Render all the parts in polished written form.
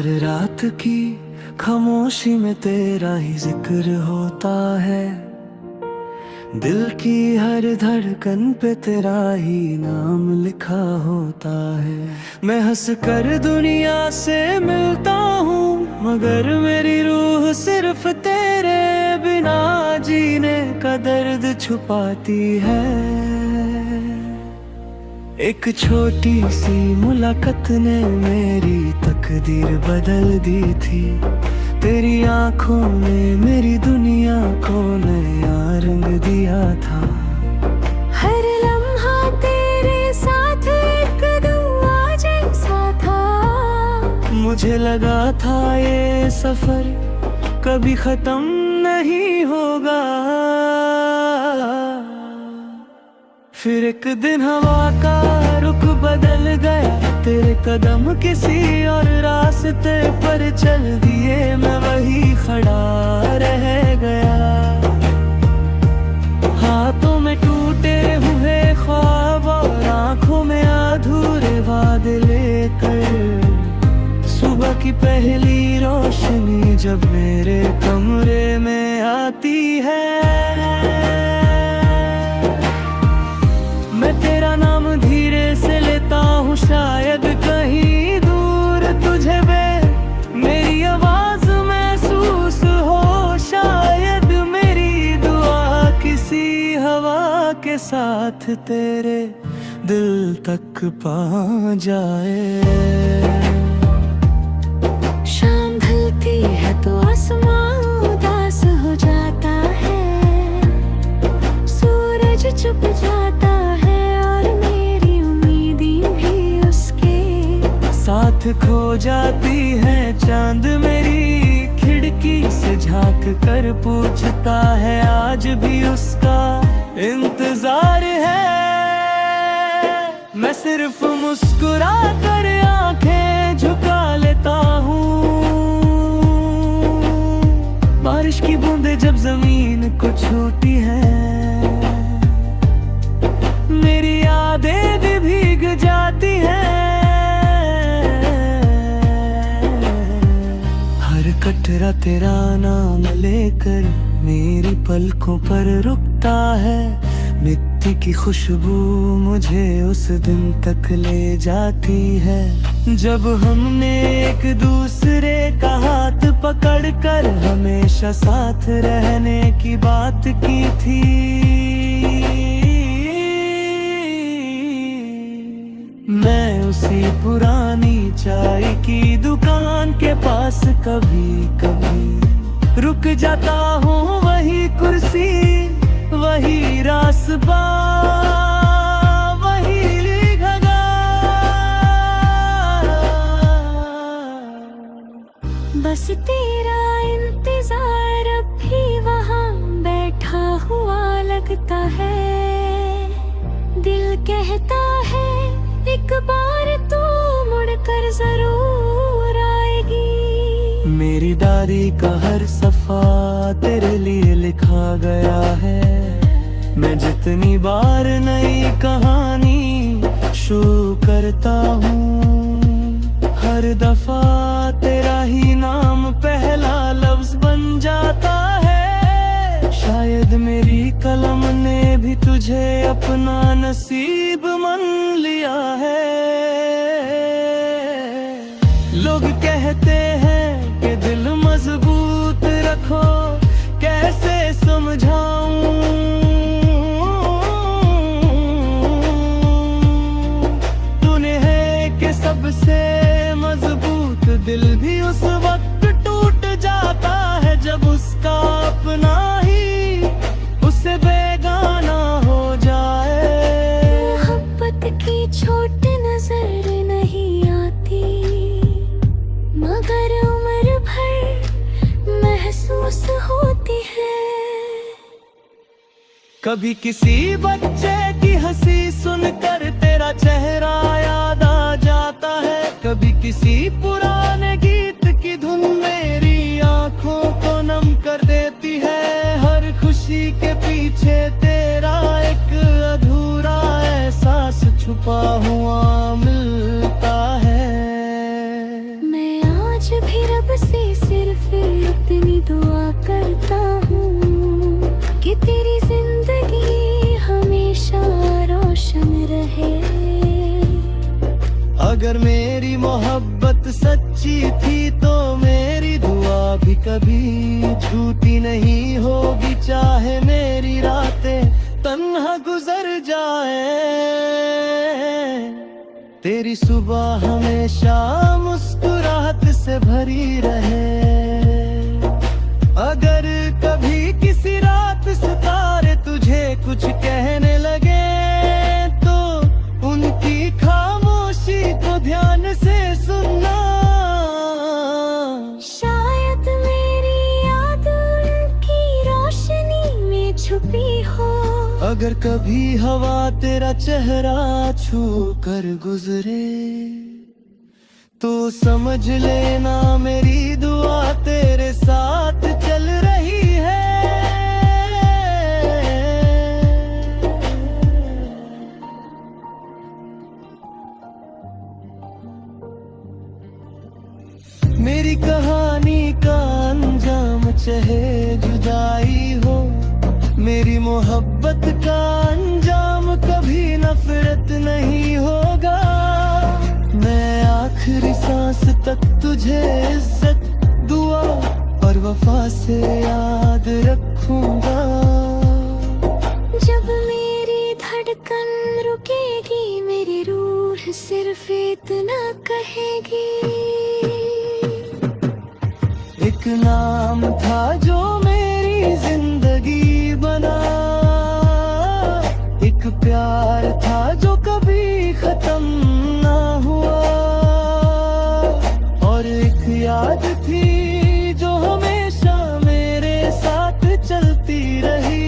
हर रात की खामोशी में तेरा ही जिक्र होता है। दिल की हर धड़कन पे तेरा ही नाम लिखा होता है। मैं हंस कर दुनिया से मिलता हूँ, मगर मेरी रूह सिर्फ तेरे बिना जीने का दर्द छुपाती है। एक छोटी सी मुलाकात ने मेरी तकदीर बदल दी थी। तेरी आंखों ने मेरी दुनिया को नया रंग दिया था। हर लम्हा तेरे साथ एक दुआ जैसा था। मुझे लगा था ये सफर कभी खत्म नहीं होगा। फिर एक दिन हवा का रुख बदल गया, तेरे कदम किसी और रास्ते पर चल दिए। मैं वही खड़ा रह गया, हाथों में टूटे हुए ख्वाब और आंखों में अधूरे वादे लेकर। सुबह की पहली रोशनी जब मेरे कमरे में आती है, मैं तेरा नाम धीरे से लेता हूँ। शायद कहीं दूर तुझे मेरी आवाज महसूस हो। शायद मेरी दुआ किसी हवा के साथ तेरे दिल तक पहुंच जाए। शाम ढलती है तो आसमां उदास हो जाता है। सूरज चुप जाता साथ खो जाती है। चांद मेरी खिड़की से झांक कर पूछता है, आज भी उसका इंतजार है। मैं सिर्फ मुस्कुरा कर आंखें झुका लेता हूँ। बारिश की बूंदें जब जमीन को छूती हैं, मेरी यादें भी भीग जाती हैं। कटरा तेरा नाम लेकर मेरी पलकों पर रुकता है। मिट्टी की खुशबू मुझे उस दिन तक ले जाती है, जब हमने एक दूसरे का हाथ पकड़कर हमेशा साथ रहने की बात की थी। मैं उसी पुरानी चाय की दुकान के पास कभी कभी रुक जाता हूँ। वही कुर्सी, वही रास्ता, वही घगा। बस तेरा इंतजार अब भी वहाँ बैठा हुआ लगता है। दिल कहता है एक बार तू मुड़कर जरूर आएगी। मेरी डायरी का हर सफा तेरे लिए लिखा गया है। मैं जितनी बार नई कहानी शुरू करता हूँ, हर दफा तेरा ही नाम पहला लफ्ज बन जाता है। शायद मेरी कलम ने भी तुझे अपना नसीब मान लिया है। लोग कहते हैं कि दिल मजबूत रखो, कैसे समझाऊं। तूने है कि सबसे मजबूत दिल भी उस वक्त टूट जाता है, जब उसका अपना ही उससे बेगाना हो जाए। मोहब्बत की छोट नजर नहीं आती, मगर उम्र भर महसूस होती है। कभी किसी बच्चे की हंसी सुनकर तेरा चेहरा याद आ जाता है। कभी किसी पुराने गीत की धुन मेरी आंखों को नम कर देती है। हर खुशी के पीछे तेरा एक अधूरा एहसास छुपा हुआ मिलता है। मैं आज भी रब से सिर्फ इतनी दुआ करता हूँ कि तेरी जिंदगी हमेशा रोशन रहे। अगर मेरी मोहब्बत सच्ची थी तो मेरी दुआ भी कभी झूठी नहीं होगी, चाहे मेरी रातें तन्हा गुजर जाए। तेरी सुबह हमेशा मुस्कुराहट से भरी रहे। अगर कभी किसी रात सितारे तुझे कुछ कहने लगे तो उनकी खामोशी को ध्यान से सुनना। शायद मेरी याद उनकी रोशनी में छुपी हो। अगर कभी हवा तेरा चेहरा छू कर गुजरे तो समझ लेना मेरी दुआ तेरे साथ चल रही है। मेरी कहानी का अंजाम चाहे जुदाई हो, मेरी मोहब्बत का अंजाम कभी नफरत नहीं होगा। मैं आखिरी सांस तक तुझे इज्जत, दुआ और वफा से याद रखूंगा। जब मेरी धड़कन रुकेगी मेरी रूह सिर्फ इतना कहेगी। एक नाम था जो मेरी जिंदगी बना, एक प्यार था जो कभी खत्म ना हुआ, और एक याद थी जो हमेशा मेरे साथ चलती रही।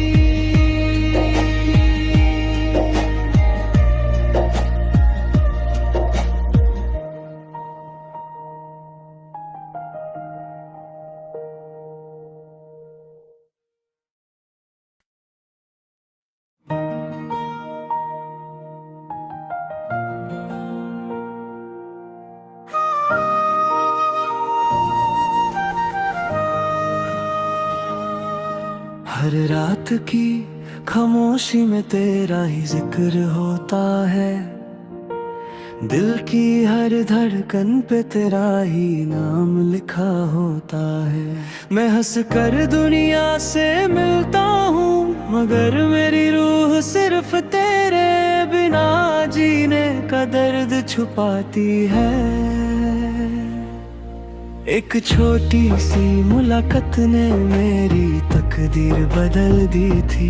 हर रात की खामोशी में तेरा ही जिक्र होता है, दिल की हर धड़कन पे तेरा ही नाम लिखा होता है। मैं हंस कर दुनिया से मिलता हूँ मगर मेरी रूह सिर्फ तेरे बिना जीने का दर्द छुपाती है। एक छोटी सी मुलाकात ने मेरी तकदीर बदल दी थी,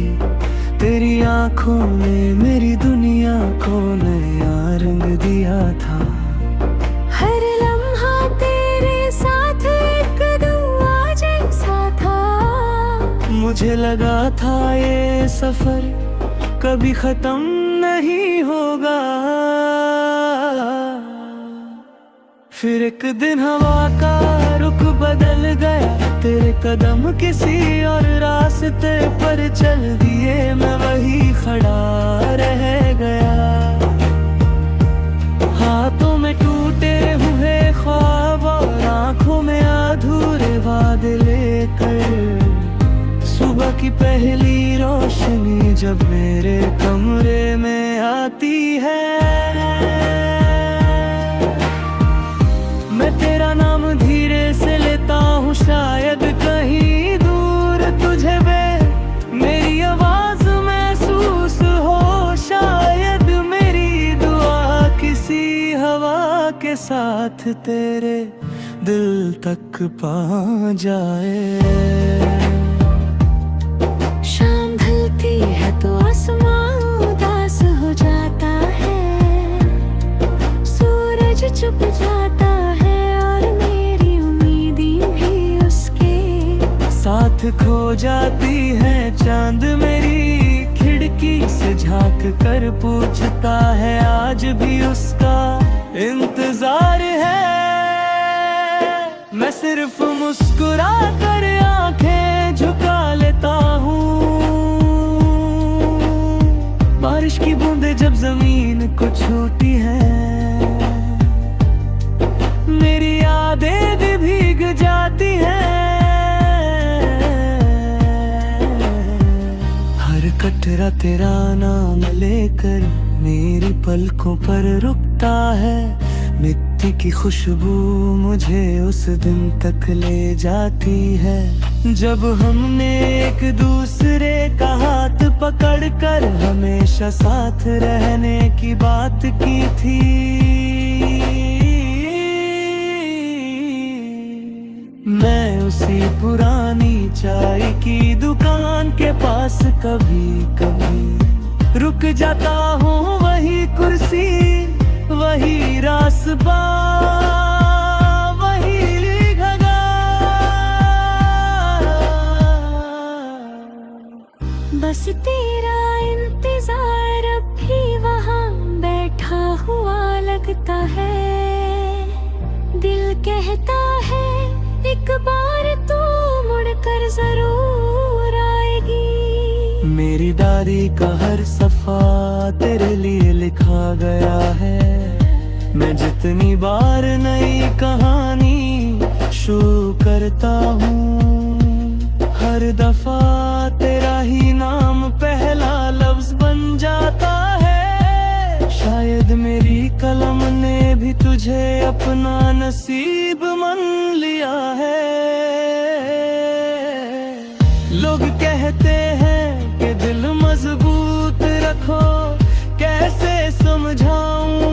तेरी आंखों ने मेरी दुनिया को नया रंग दिया था। हर लम्हा तेरे साथ एक दुआ जैसा था। मुझे लगा था ये सफर कभी खत्म नहीं होगा, फिर एक दिन हवा का रुख बदल गया, तेरे कदम किसी और रास्ते पर चल दिए, मैं वही खड़ा रह गया। हाथों में टूटे हुए ख्वाब और आंखों में अधूरे वादे लेकर, सुबह की पहली रोशनी जब मेरे कमरे में आती है, मैं तेरा नाम धीरे से लेता हूँ। शायद कहीं दूर तुझे मेरी आवाज महसूस हो, शायद मेरी दुआ किसी हवा के साथ तेरे दिल तक पहुंच जाए। शाम ढलती है तो आसमां उदास हो जाता है, सूरज चुप जाता है और मेरी उम्मीदें भी उसके साथ खो जाती है। चांद मेरी खिड़की से झांक कर पूछता है आज भी उसका इंतजार है। मैं सिर्फ मुस्कुरा कर आंखें झुका लेता हूँ, बारिश की बूंदें जब जमीन को छूती है, मेरी यादें भी भीग जाती हैं। हर कटरा तेरा नाम लेकर मेरी पलकों पर रुकता है। मिट्टी की खुशबू मुझे उस दिन तक ले जाती है जब हमने एक दूसरे का हाथ पकड़कर हमेशा साथ रहने की बात की थी। मैं उसी पुरानी चाय की दुकान के पास कभी कभी रुक जाता हूँ। वही कुर्सी, वही रास्ता, वही घगा। बस तेरा इंतजार अब भी वहाँ बैठा हुआ लगता है। दिल कहता है एक बार तू मुड़कर जरूर आएगी। मेरी डायरी का हर सफा तेरे लिए लिखा गया है। मैं जितनी बार नई कहानी शुरू करता हूँ, हर दफा तेरा ही नाम पहला लफ्ज बन जाता है। शायद मेरी कलम ने भी तुझे अपना नसीब मान लिया है। लोग कहते हैं कि दिल मजबूत रखो, कैसे समझाऊं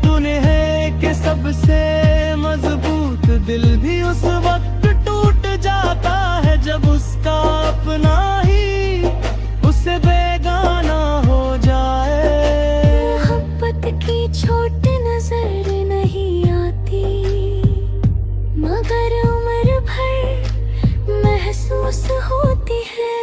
तूने है कि सबसे मजबूत दिल भी उस वक्त टूट जाता है जब उसका अपना ही उसे बेगाना हो जाए। मोहब्बत की छोट नजर नहीं आती, मगर उम्र भर महसूस होती है।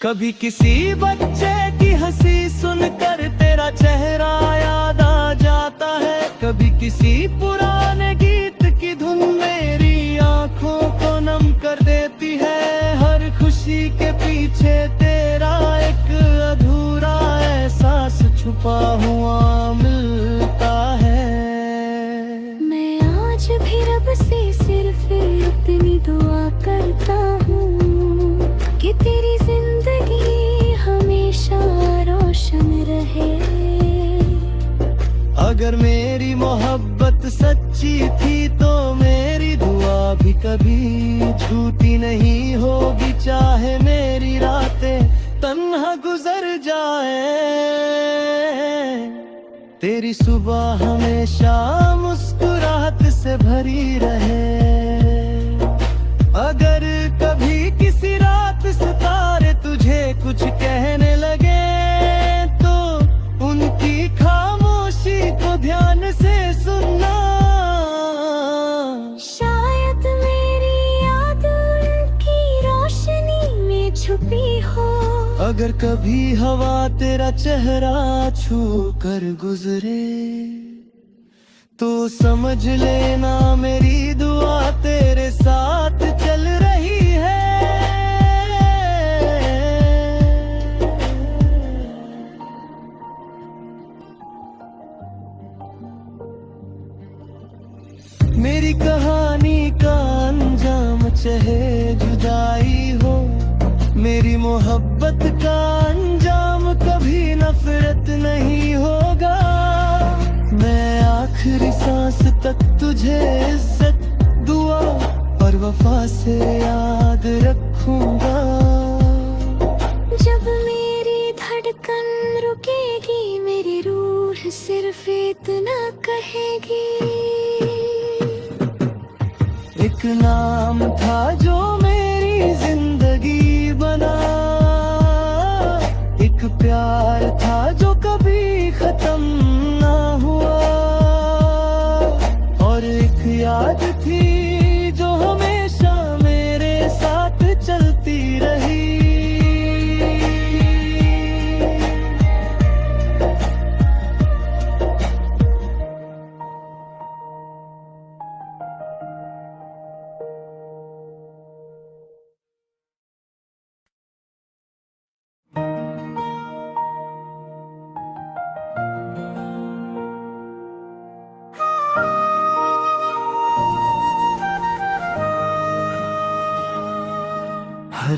कभी किसी बच्चे की हंसी सुनकर तेरा चेहरा याद आ जाता है। कभी किसी पुराने गीत की धुन मेरी आंखों को नम कर देती है। हर खुशी के पीछे तेरा एक अधूरा एहसास छुपा हुआ मिलता है। मैं आज भी रब से सिर्फ इतनी दुआ करता हूँ कि तेरी जिंदगी हमेशा रोशन रहे। अगर मेरी मोहब्बत सच्ची थी तो मेरी दुआ भी कभी झूठी नहीं होगी। चाहे मेरी रातें तन्हा गुजर जाए, तेरी सुबह हमेशा मुस्कुराहट से भरी रहे। अगर कभी किसी रात सितारे तुझे कुछ कहने लगे तो उनकी खामोशी को ध्यान से सुनना। शायद मेरी याद उनकी रोशनी में छुपी हो। अगर कभी हवा तेरा चेहरा छू कर गुजरे तो समझ लेना मेरी दुआ तेरे साथ चल रही है। मेरी कहानी का अंजाम चाहे जुदाई हो, मेरी मोहब्बत का अंजाम कभी नफरत नहीं होगा। मैं आखिरी सांस तक तुझे इज्जत, दुआ और वफा से याद रखूंगा। जब मेरी धड़कन रुकेगी मेरी रूह सिर्फ इतना कहेगी। एक नाम था जो मेरी जिंदगी बना, एक प्यार था जो कभी खत्म ना हुआ, और एक याद थी जो हमेशा मेरे साथ चलती रही।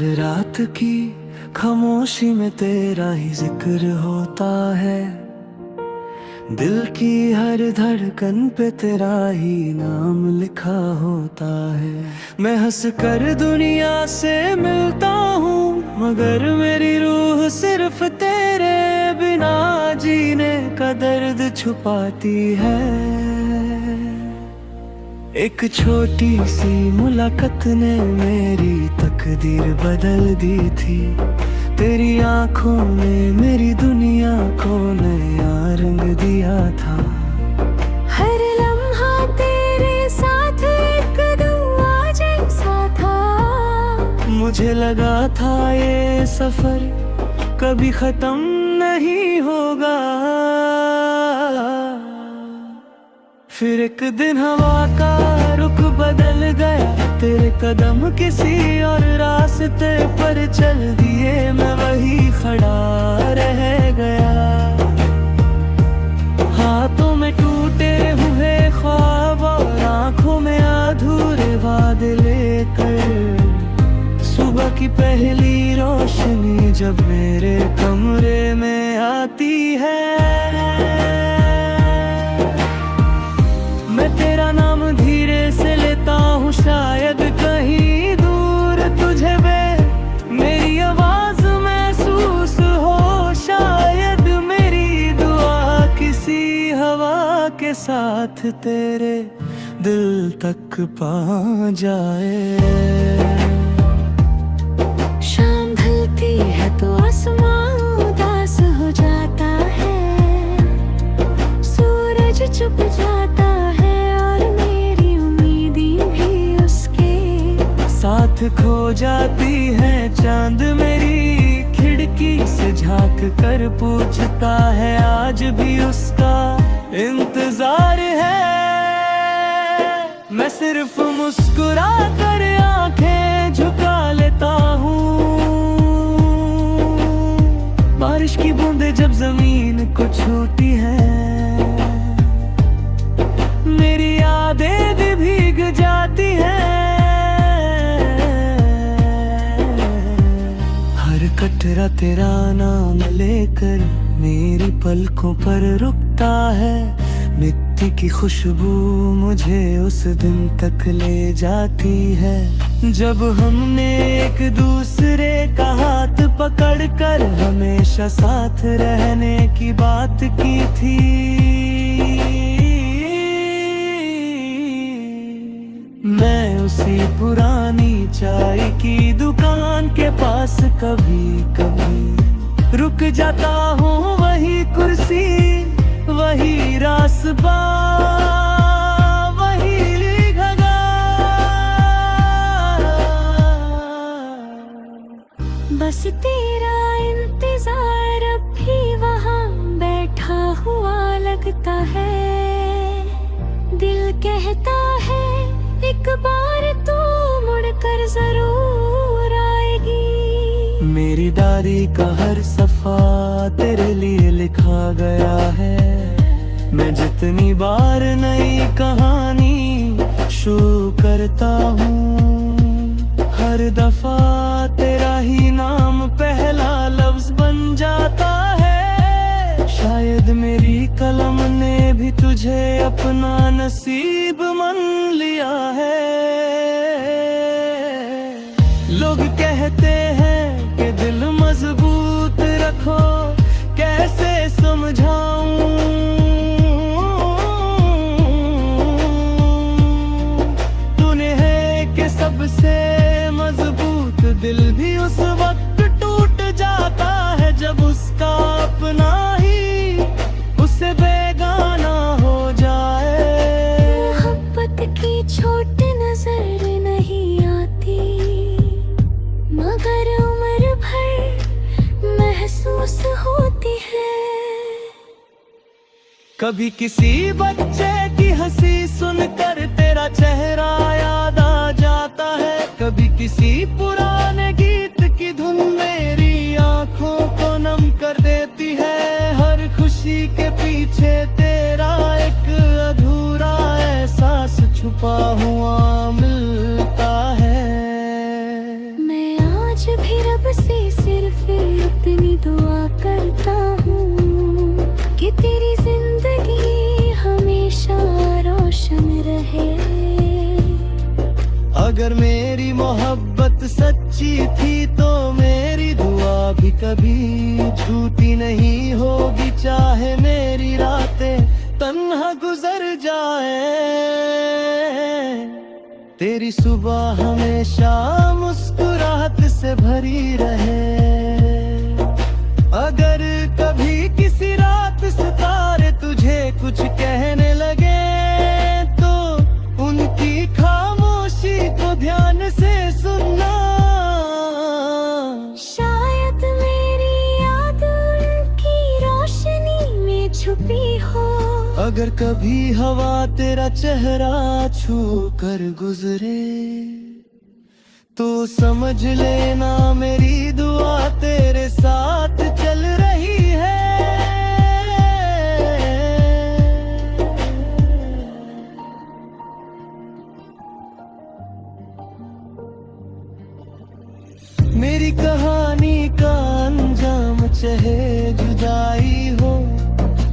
रात की खामोशी में तेरा ही जिक्र होता है, दिल की हर धड़कन पे तेरा ही नाम लिखा होता है। मैं हंस कर दुनिया से मिलता हूँ, मगर मेरी रूह सिर्फ तेरे बिना जीने का दर्द छुपाती है। एक छोटी सी मुलाकात ने मेरी तकदीर बदल दी थी, तेरी आंखों ने मेरी दुनिया को नया रंग दिया था। हर लम्हा तेरे साथ एक दुआ जैसा था, मुझे लगा था ये सफर कभी खत्म नहीं होगा। फिर एक दिन हवा का रुख बदल गया, तेरे कदम किसी और रास्ते पर चल दिए, मैं वही खड़ा रह गया। हाथों में टूटे हुए ख्वाब और आंखों में अधूरे वादे लेकर, सुबह की पहली रोशनी जब मेरे कमरे में आती है, मैं तेरा नाम धीरे से लेता हूँ, शायद कहीं दूर तुझे मेरी आवाज महसूस हो, शायद मेरी दुआ किसी हवा के साथ तेरे दिल तक पहुंच जाए। शाम ढलती है तो आसमां उदास हो जाता है, सूरज चुप जाता है और मेरी उम्मीदें भी उसके साथ खो जाती है। चांद मेरी खिड़की से झांक कर पूछता है, आज भी उसका इंतजार है। मैं सिर्फ मुस्कुरा कर आंखें झुका लेता हूँ, बारिश की बूंदें जब जमीन को छूती हैं, मेरी यादें भी भीग जाती हैं। हर कटरा तेरा नाम लेकर मेरी पलकों पर रुकता है, मिट्टी की खुशबू मुझे उस दिन तक ले जाती है, जब हमने एक दूसरे का हाथ पकड़कर हमेशा साथ रहने की बात की थी। मैं उसी पुरानी चाय की दुकान के पास कभी कभी रुक जाता हूँ, वही कुर्सी वही रास्ता वही घगा, बस तेरा इंतजार अब भी वहाँ बैठा हुआ लगता है। दिल कहता है एक बार तो मुड़कर जरूर आएगी। मेरी डायरी का हर सफा तेरे लिए लिखा गया है, मैं जितनी बार नई कहानी शुरू करता हूँ, हर दफा तेरा ही नाम पहला लफ्ज बन जाता है। शायद मेरी कलम ने भी तुझे अपना नसीब मान लिया है। लोग कहते हैं कि दिल मजबूत रखो, कैसे समझाऊं तूने है कि सबसे मजबूत दिल भी उस वक्त टूट जाता है, जब उसका अपना ही उससे बेगाना हो जाए। मोहब्बत की छोट नजर नहीं आती, मगर उम्र भर महसूस होती है। कभी किसी बच्चे की हंसी सुनकर तेरा चेहरा याद आ जाता है, कभी किसी पुराने गीत की धुन मेरी आंखों को नम कर देती है। हर खुशी के पीछे तेरा एक अधूरा एहसास छुपा हुआ मिलता है। मैं आज अगर मेरी मोहब्बत सच्ची थी तो मेरी दुआ भी कभी झूठी नहीं होगी, चाहे मेरी रातें तन्हा गुजर जाए। तेरी सुबह हमेशा मुस्कुराहट से भरी रहे। अगर कभी किसी रात सितारे तुझे कुछ कहने लगे तो उनकी खामोशी को ध्यान से सुनना। शायद मेरी याद उनकी रोशनी में छुपी हो। अगर कभी हवा तेरा चेहरा छू कर गुजरे तो समझ लेना मेरी दुआ तेरे साथ चल रही है। मेरी कहानी का अंजाम चाहे जुदाई हो,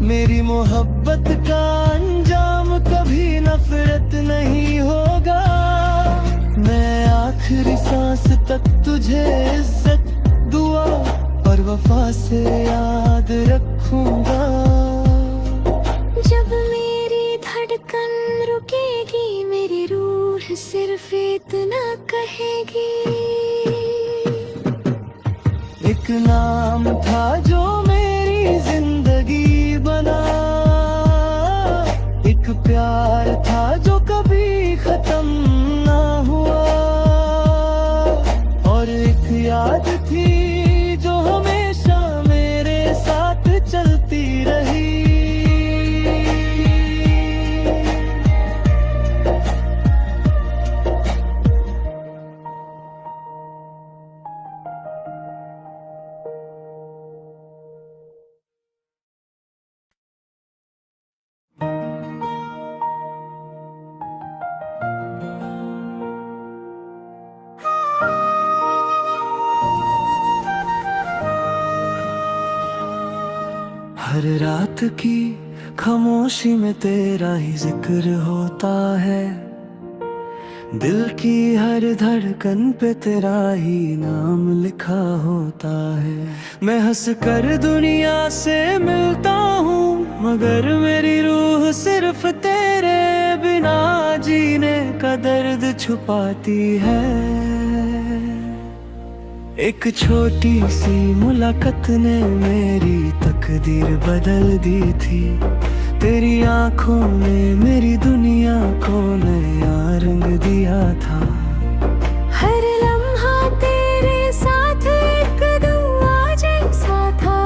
मेरी मोहब्बत का अंजाम कभी नफरत नहीं होगा। मैं आखिरी सांस तक तुझे इज्जत, दुआ और वफा से याद रखूंगा। जब मेरी धड़कन रुकेगी मेरी रूह सिर्फ इतना कहेगी। एक नाम था जो मेरी जिंदगी बना, एक प्यार था जो कभी खत्म ना हुआ, और एक याद थी जो हमेशा मेरे साथ चलती रही। हर रात की खामोशी में तेरा ही जिक्र होता है, दिल की हर धड़कन पे तेरा ही नाम लिखा होता है। मैं हंस कर दुनिया से मिलता हूँ मगर मेरी रूह सिर्फ तेरे बिना जीने का दर्द छुपाती है। एक छोटी सी मुलाकात ने मेरी तकदीर बदल दी थी, तेरी आंखों ने मेरी दुनिया को नया रंग दिया था। हर लम्हा तेरे साथ एक दुआ जैसा था।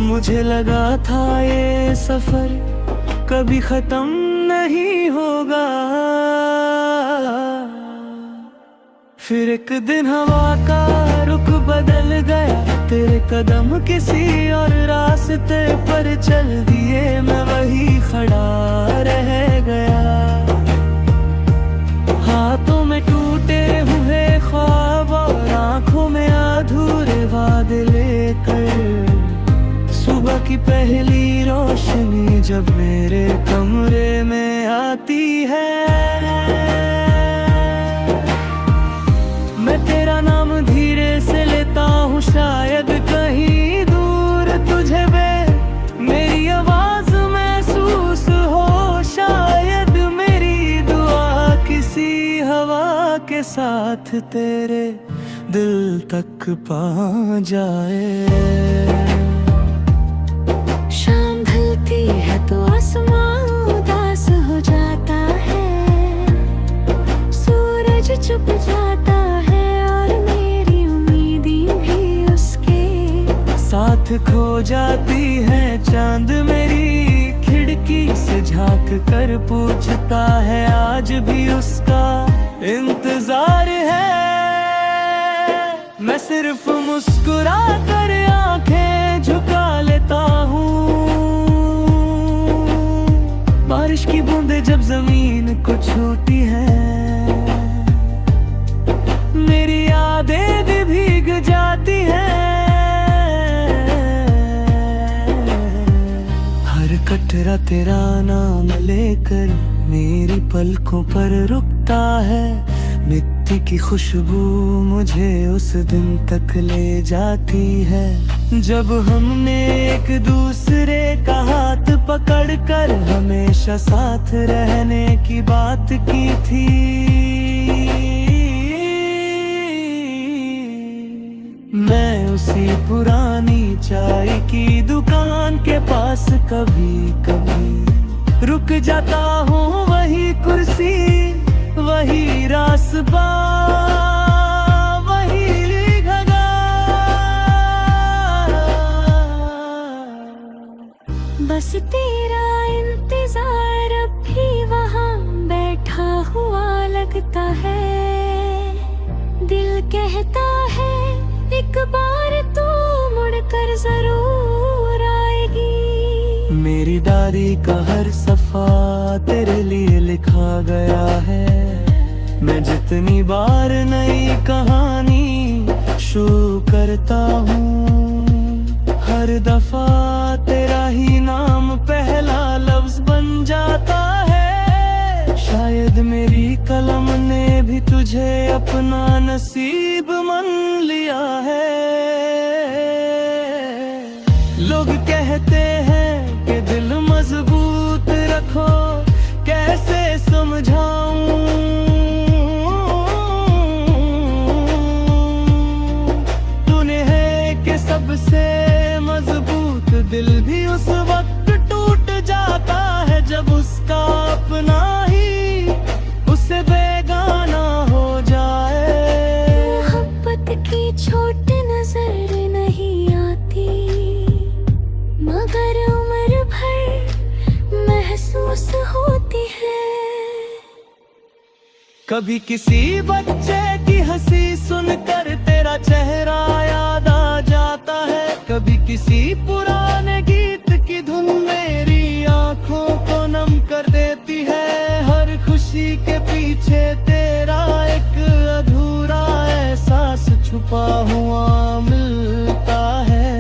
मुझे लगा था ये सफर कभी खत्म नहीं होगा, फिर एक दिन हवा का रुख बदल गया, तेरे कदम किसी और रास्ते पर चल दिए, मैं वही खड़ा रह गया। हाथों में टूटे हुए ख्वाब और आंखों में अधूरे वादे लेकर, सुबह की पहली रोशनी जब मेरे कमरे में आती है, मैं तेरा नाम धीरे से लेता हूँ। शायद कहीं दूर तुझे मेरी आवाज महसूस हो, शायद मेरी दुआ किसी हवा के साथ तेरे दिल तक पहुंच जाए। शाम ढलती है तो आसमां उदास हो जाता है, सूरज छुप जाता है और मेरी उम्मीदें भी उसके साथ खो जाती है। चांद मेरी खिड़की से झांक कर पूछता है आज भी उसका इंतजार है। मैं सिर्फ मुस्कुरा कर आंखें झुका लेता हूँ, बारिश की बूंदें जब जमीन को छूती है, मेरी यादें भी भीग जाती हैं। हर कटरा तेरा नाम लेकर मेरी पलकों पर रुकता है, मिट्टी की खुशबू मुझे उस दिन तक ले जाती है जब हमने एक दूसरे का हाथ पकड़कर हमेशा साथ रहने की बात की थी। मैं उसी पुरानी चाय की दुकान के पास कभी कभी रुक जाता हूँ, वही कुर्सी, वही रास्ता, वही घगा। बस तेरा इंतजार अब भी वहाँ बैठा हुआ लगता है। दिल कहता है एक बार तू मुड़कर जरूर आएगी। मेरी डायरी का हर सफा तेरे लिए लिखा गया है। मैं जितनी बार नई कहानी शुरू करता हूँ, हर दफा तेरा ही नाम पहला लफ्ज बन जाता है। शायद मेरी कलम ने भी तुझे अपना नसीब मान लिया है। लोग कहते हैं कि दिल मजबूत रखो, कैसे समझाऊं तूने है कि सबसे मजबूत दिल भी उस वक्त टूट जाता है जब उसका अपना ही उससे बेगाना हो जाए। मोहब्बत की छोट नजर नहीं आती, मगर उम्र भर महसूस होती है। कभी किसी बच्चे की हंसी सुनकर तेरा चेहरा याद आ जाता है, कभी किसी पुराने गीत की धुन मेरी आंखों को नम कर देती है। हर खुशी के पीछे तेरा एक अधूरा एहसास छुपा हुआ मिलता है।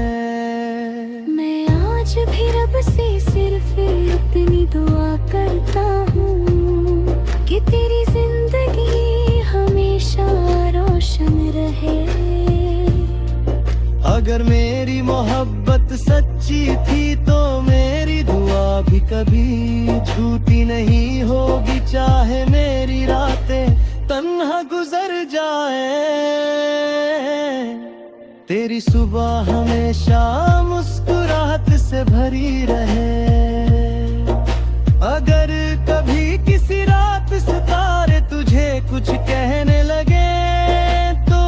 मैं आज भी रब से सिर्फ इतनी दुआ करता हूँ कि तेरी जिंदगी हमेशा रोशन रहे। अगर मेरी मोहब्बत सच्ची थी तो मेरी दुआ भी कभी झूठी नहीं होगी, चाहे मेरी रातें तन्हा गुजर जाए। तेरी सुबह हमेशा मुस्कुराहट से भरी रहे। अगर कभी किसी रात सितारे तुझे कुछ कहने लगे तो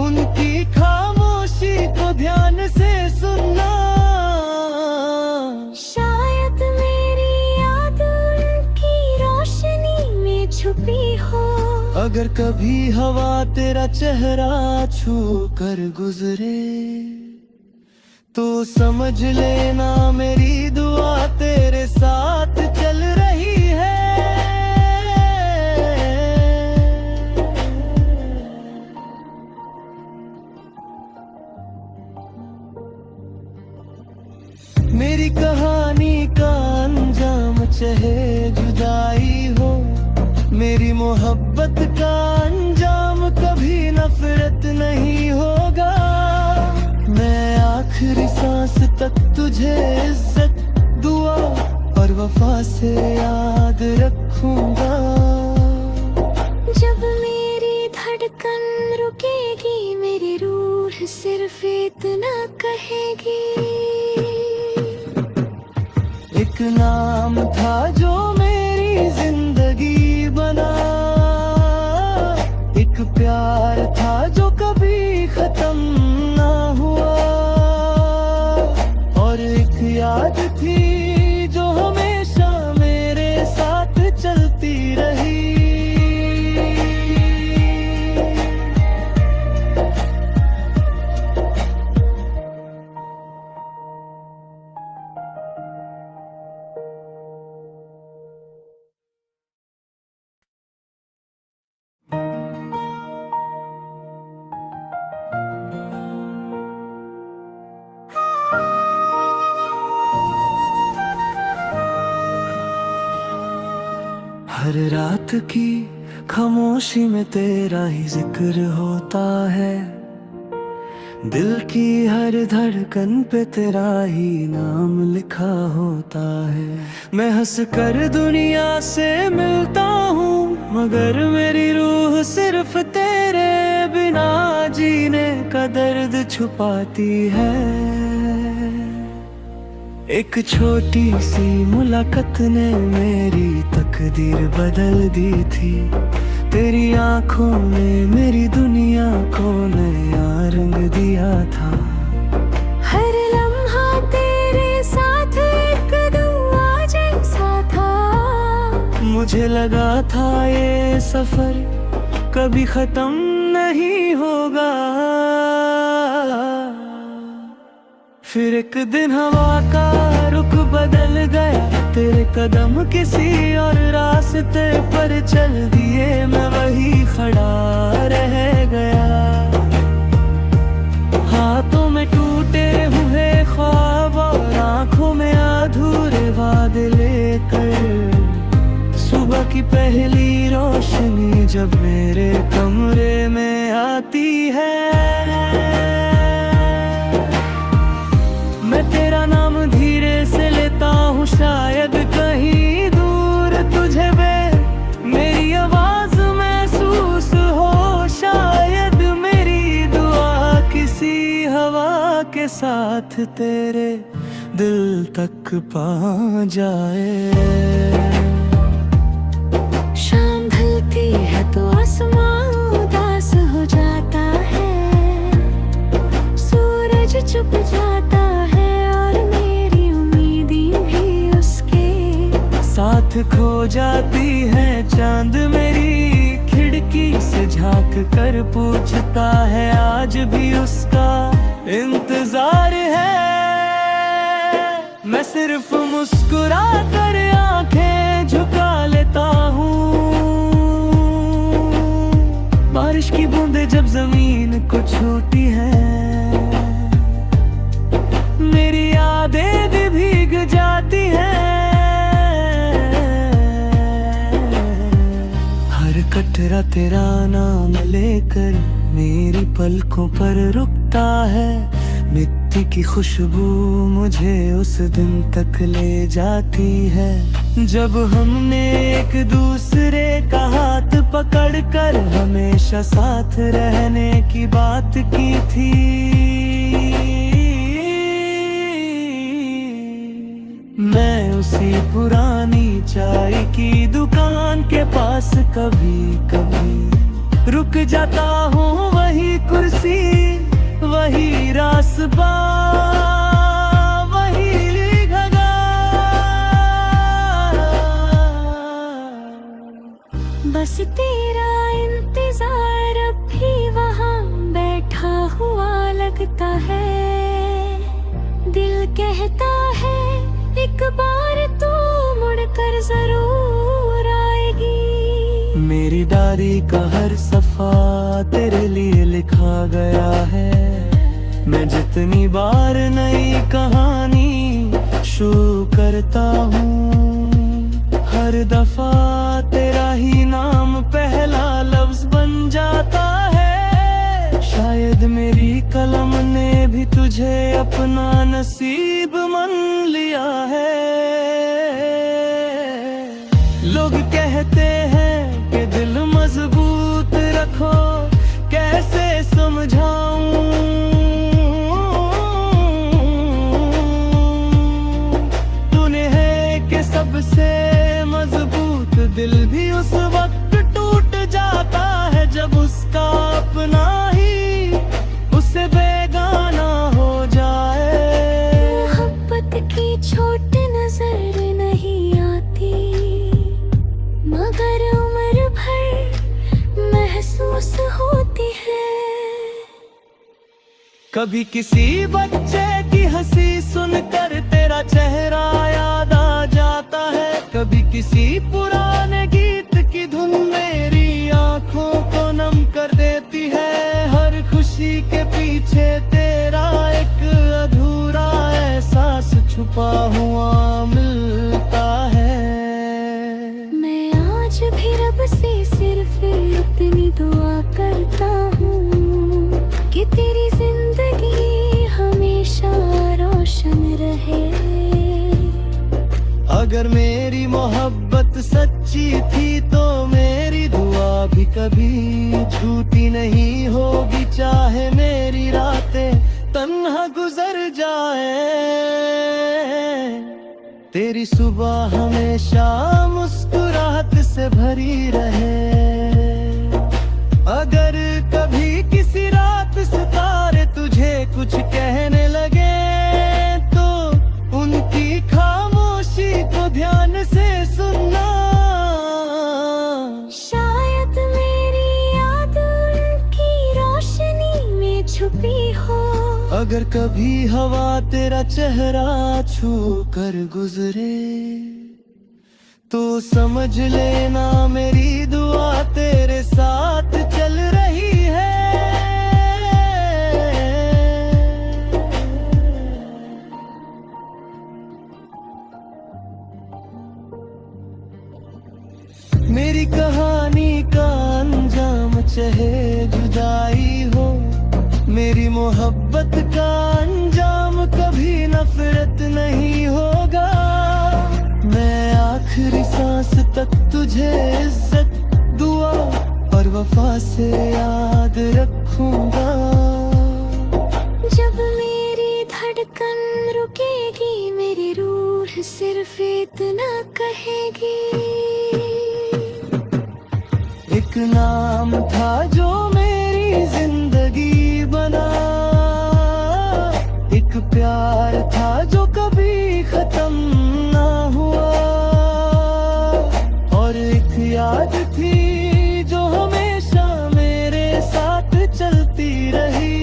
उनकी खामोशी को ध्यान से सुनना। शायद मेरी याद उनकी रोशनी में छुपी हो। अगर कभी हवा तेरा चेहरा छू कर गुजरे तो समझ लेना मेरी दुआ तेरे साथ चल रही है। मेरी कहानी का अंजाम चाहे जुदाई हो, मेरी मोहब्बत का अंजाम कभी नफरत नहीं होगा। मैं आखिरी सांस तक तुझे इज्जत, दुआ और वफा से याद रखूंगा। जब मेरी धड़कन रुकेगी मेरी रूह सिर्फ इतना कहेगी। एक नाम था जो मेरी जिंदगी बना, एक प्यार था जो कभी खत्म ना हुआ, और एक याद थी जो हमेशा मेरे साथ चलती रही। हर रात की खामोशी में तेरा ही जिक्र होता है, दिल की हर धड़कन पे तेरा ही नाम लिखा होता है। मैं हंस कर दुनिया से मिलता हूँ, मगर मेरी रूह सिर्फ तेरे बिना जीने का दर्द छुपाती है। एक छोटी सी मुलाकात ने मेरी तकदीर बदल दी थी, तेरी आंखों ने मेरी दुनिया को नया रंग दिया था। हर लम्हा तेरे साथ एक दुआ जैसा था, मुझे लगा था ये सफर कभी खत्म नहीं होगा। फिर एक दिन हवा का रुख बदल गया, तेरे कदम किसी और रास्ते पर चल दिए, मैं वही खड़ा रह गया। हाथों में टूटे हुए ख्वाब और आंखों में अधूरे वादे लेकर, सुबह की पहली रोशनी जब मेरे कमरे में आती है, मैं तेरा नाम धीरे से लेता हूँ, शायद कहीं दूर तुझे मेरी आवाज महसूस हो, शायद मेरी दुआ किसी हवा के साथ तेरे दिल तक पहुंच जाए। शाम ढलती है तो आसमां उदास हो जाता है, सूरज छुप जाता है और मेरी उम्मीदें भी उसके साथ खो जाती है। चांद मेरी खिड़की से झांक कर पूछता है, आज भी उसका इंतजार है। मैं सिर्फ मुस्कुरा कर आंखें झुका लेता हूँ, बारिश की बूंदें जब जमीन को छूती हैं, मेरी यादें भी भीग जाती हैं। हर कटरा तेरा नाम लेकर मेरी पलकों पर रुकता है, मिट्टी की खुशबू मुझे उस दिन तक ले जाती है, जब हमने एक दूसरे का हाथ पकड़कर हमेशा साथ रहने की बात की थी। मैं उसी पुरानी चाय की दुकान के पास कभी कभी रुक जाता हूँ, वही कुर्सी वही रास्ता वही घगा, बस तेरा इंतजार अब भी वहाँ बैठा हुआ लगता है। दिल कहता है एक बार तू मुड़कर जरूर आएगी। मेरी डायरी का हर सफा तेरे लिए लिखा गया है, मैं जितनी बार नई कहानी शुरू करता हूँ, हर दफा तेरा ही नाम पहला लफ्ज बन जाता है। शायद मेरी कलम ने भी तुझे अपना नसीब मान लिया है। लोग कहते हैं कि दिल मजबूत रखो, कैसे समझाऊं तूने है कि सबसे मजबूत दिल भी उस वक्त टूट जाता है, जब उसका अपना ही उससे बेगाना हो जाए। मोहब्बत की छोट नजर नहीं आती, मगर उम्र भर महसूस होती है। कभी किसी बच्चे की हंसी सुनकर तेरा चेहरा याद आ जाता है, कभी किसी पुराने गीत की धुन मेरी आंखों को नम कर देती है। हर खुशी के पीछे तेरा एक अधूरा एहसास छुपा हुआ मिलता है। मैं आज भी रब से सिर्फ अगर मेरी मोहब्बत सच्ची थी तो मेरी दुआ भी कभी झूठी नहीं होगी, चाहे मेरी रातें तन्हा गुजर जाए। तेरी सुबह हमेशा मुस्कुराहट से भरी रहे। अगर कभी किसी रात सितारे तुझे कुछ कहने लगे तो उनकी खामोशी को ध्यान से सुनना। शायद मेरी याद उनकी रोशनी में छुपी हो। अगर कभी हवा तेरा चेहरा छू कर गुजरे तो समझ लेना मेरी दुआ तेरे साथ चल रही है। मेरी कहानी का अंजाम चाहे जुदाई हो, मेरी मोहब्बत का अंजाम कभी नफरत नहीं होगा। मैं आखिरी सांस तक तुझे इज्जत, दुआ और वफा से याद रखूंगा। जब मेरी धड़कन रुकेगी मेरी रूह सिर्फ इतना कहेगी। एक नाम था जो मेरी जिंदगी बना, एक प्यार था जो कभी खत्म ना हुआ, और एक याद थी जो हमेशा मेरे साथ चलती रही।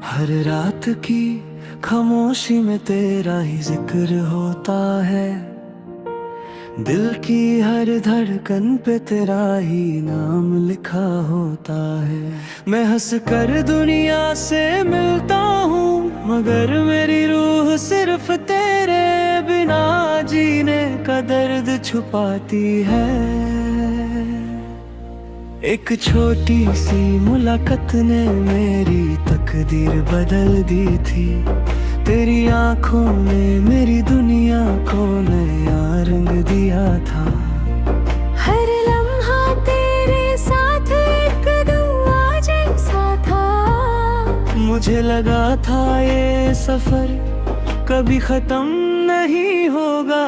हर रात की खामोशी में तेरा ही जिक्र होता है, दिल की हर धड़कन पे तेरा ही नाम लिखा होता है। मैं हंस कर दुनिया से मिलता हूँ मगर मेरी रूह सिर्फ तेरे बिना जीने का दर्द छुपाती है। एक छोटी सी मुलाकात ने मेरी तकदीर बदल दी थी, तेरी आंखों ने मेरी दुनिया को नया रंग दिया था। हर लम्हा तेरे साथ एक दुआ जैसा था। मुझे लगा था ये सफर कभी खत्म नहीं होगा,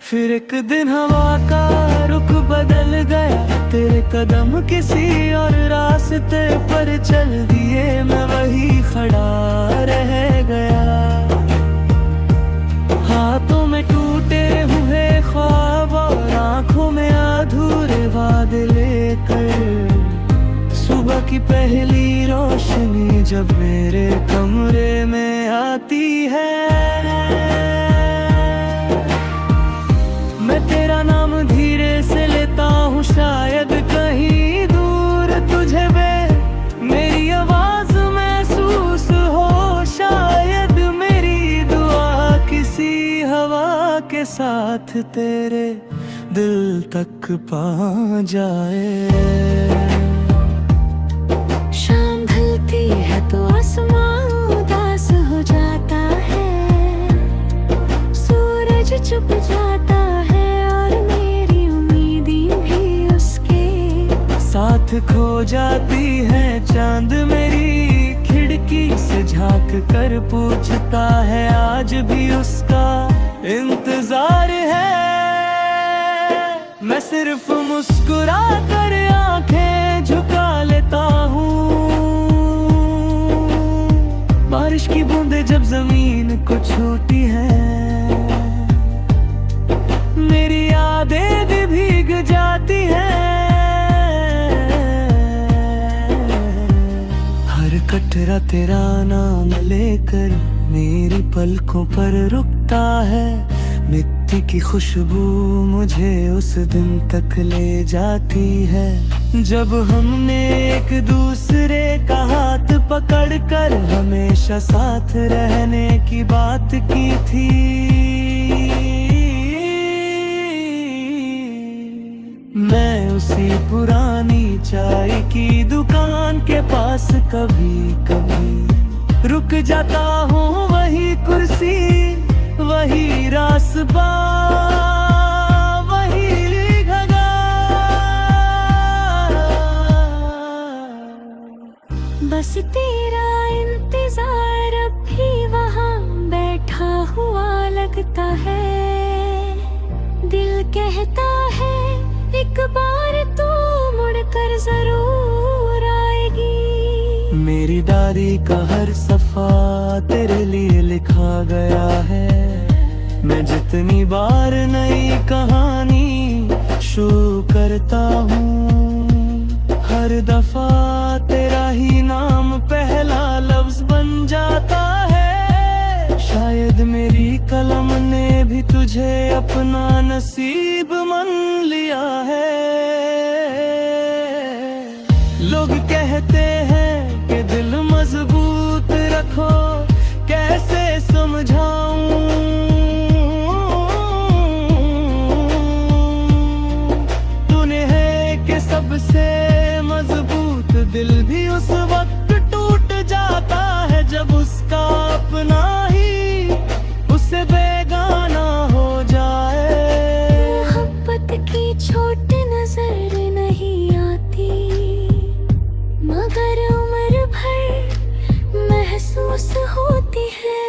फिर एक दिन हवा का रुख बदल गया, तेरे कदम किसी और रास्ते पर चल दिए, मैं वही खड़ा रह गया। हाथों में टूटे हुए ख्वाब और आंखों में अधूरे वादे लेकर, सुबह की पहली रोशनी जब मेरे कमरे में आती है, मैं तेरा नाम धीरे से लेता हूँ, शायद कहीं दूर तुझे मेरी आवाज महसूस हो, शायद मेरी दुआ किसी हवा के साथ तेरे दिल तक पहुंच जाए। शाम ढलती है तो आसमां उदास हो जाता है, सूरज चुप जाता है और मेरी उम्मीदें भी उसके साथ खो जाती है। चांद मेरी खिड़की से झांक कर पूछता है आज भी उसका इंतजार है। मैं सिर्फ मुस्कुरा कर आंखें झुका लेता हूँ, बारिश की बूंदें जब जमीन को छूती हैं, मेरी यादें भी भीग जाती हैं। हर कटरा तेरा नाम लेकर मेरी पलकों पर रुकता है, मिट्टी की खुशबू मुझे उस दिन तक ले जाती है जब हमने एक दूसरे का हाथ पकड़कर हमेशा साथ रहने की बात की थी। मैं उसी पुरानी चाय की दुकान के पास कभी कभी रुक जाता हूँ, वही कुर्सी वही रास्ता वही घगा। बस तेरा इंतजार अब भी वहाँ बैठा हुआ लगता है। दिल कहता है एक बार तू मुड़कर जरूर आएगी। मेरी डायरी का हर सफा तेरे लिए लिखा गया है। मैं जितनी बार नई कहानी शुरू करता हूँ, हर दफा तेरा ही नाम पहला लफ्ज बन जाता है। शायद मेरी कलम ने भी तुझे अपना नसीब मान लिया है। लोग कहते हैं कि दिल मजबूत रखो, कैसे समझाऊं तूने है कि सबसे मजबूत दिल भी उस वक्त टूट जाता है जब उसका अपना ही उससे बेगाना हो जाए। मोहब्बत की छोट नजर नहीं आती मगर उम्र भर महसूस होती है।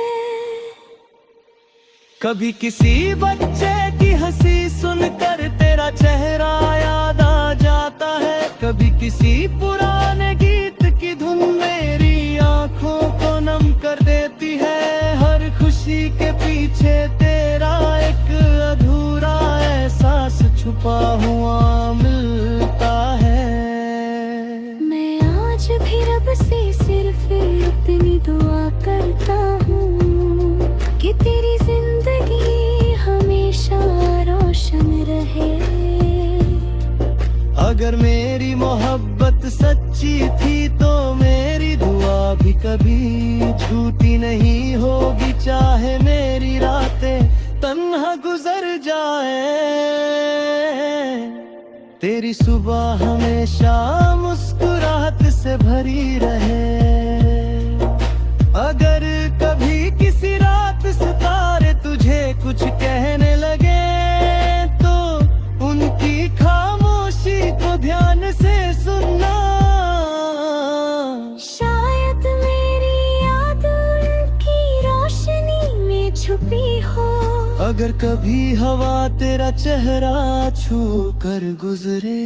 कभी किसी बच्चे की हंसी सुनकर तेरा चेहरा याद आ जाता है, कभी किसी पुराने गीत की धुन मेरी आंखों को नम कर देती है। हर खुशी के पीछे तेरा एक अधूरा एहसास छुपा हुआ मिलता है। मैं आज भी रब से सिर्फ इतनी दुआ करता हूँ कि तेरी जिंदगी हमेशा रोशन रहे। अगर मेरी मोहब्बत सच्ची थी तो मेरी दुआ भी कभी झूठी नहीं होगी, चाहे मेरी रातें तन्हा गुजर जाए। तेरी सुबह हमेशा मुस्कुराहट से भरी रहे। अगर कभी किसी रात सितारे तुझे कुछ कहने लगे तो उनकी खामोशी को ध्यान से सुनना। शायद मेरी याद उनकी रोशनी में छुपी हो। अगर कभी हवा तेरा चेहरा छू कर गुजरे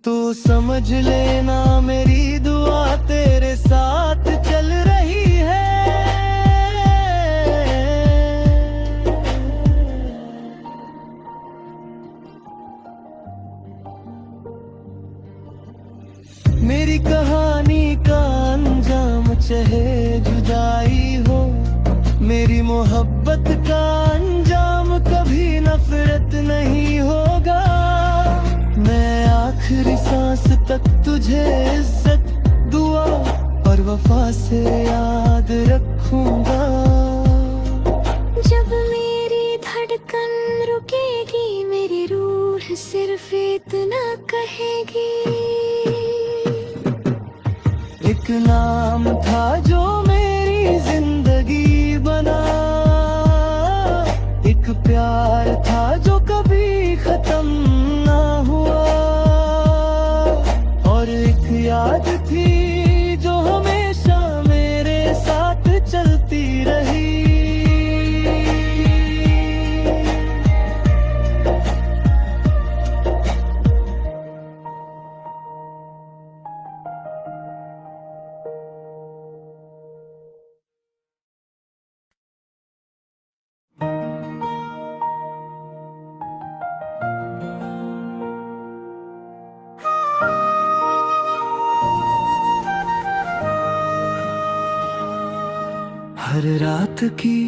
तो समझ लेना मेरी दुआ तेरे साथ चल रही है। मेरी कहानी का अंजाम चाहे जुदाई हो, मेरी मोहब्बत का अंजाम कभी नफरत नहीं होगा। मैं आखिरी सांस तक तुझे इज्जत दुआ और वफा से याद रखूंगा। जब मेरी धड़कन रुकेगी मेरी रूह सिर्फ इतना कहेगी। एक नाम था जो मेरी जिंदगी बना, एक प्यार था जो कभी खत्म ना हुआ, और एक याद थी जो हमेशा मेरे साथ चलती रही। हर रात की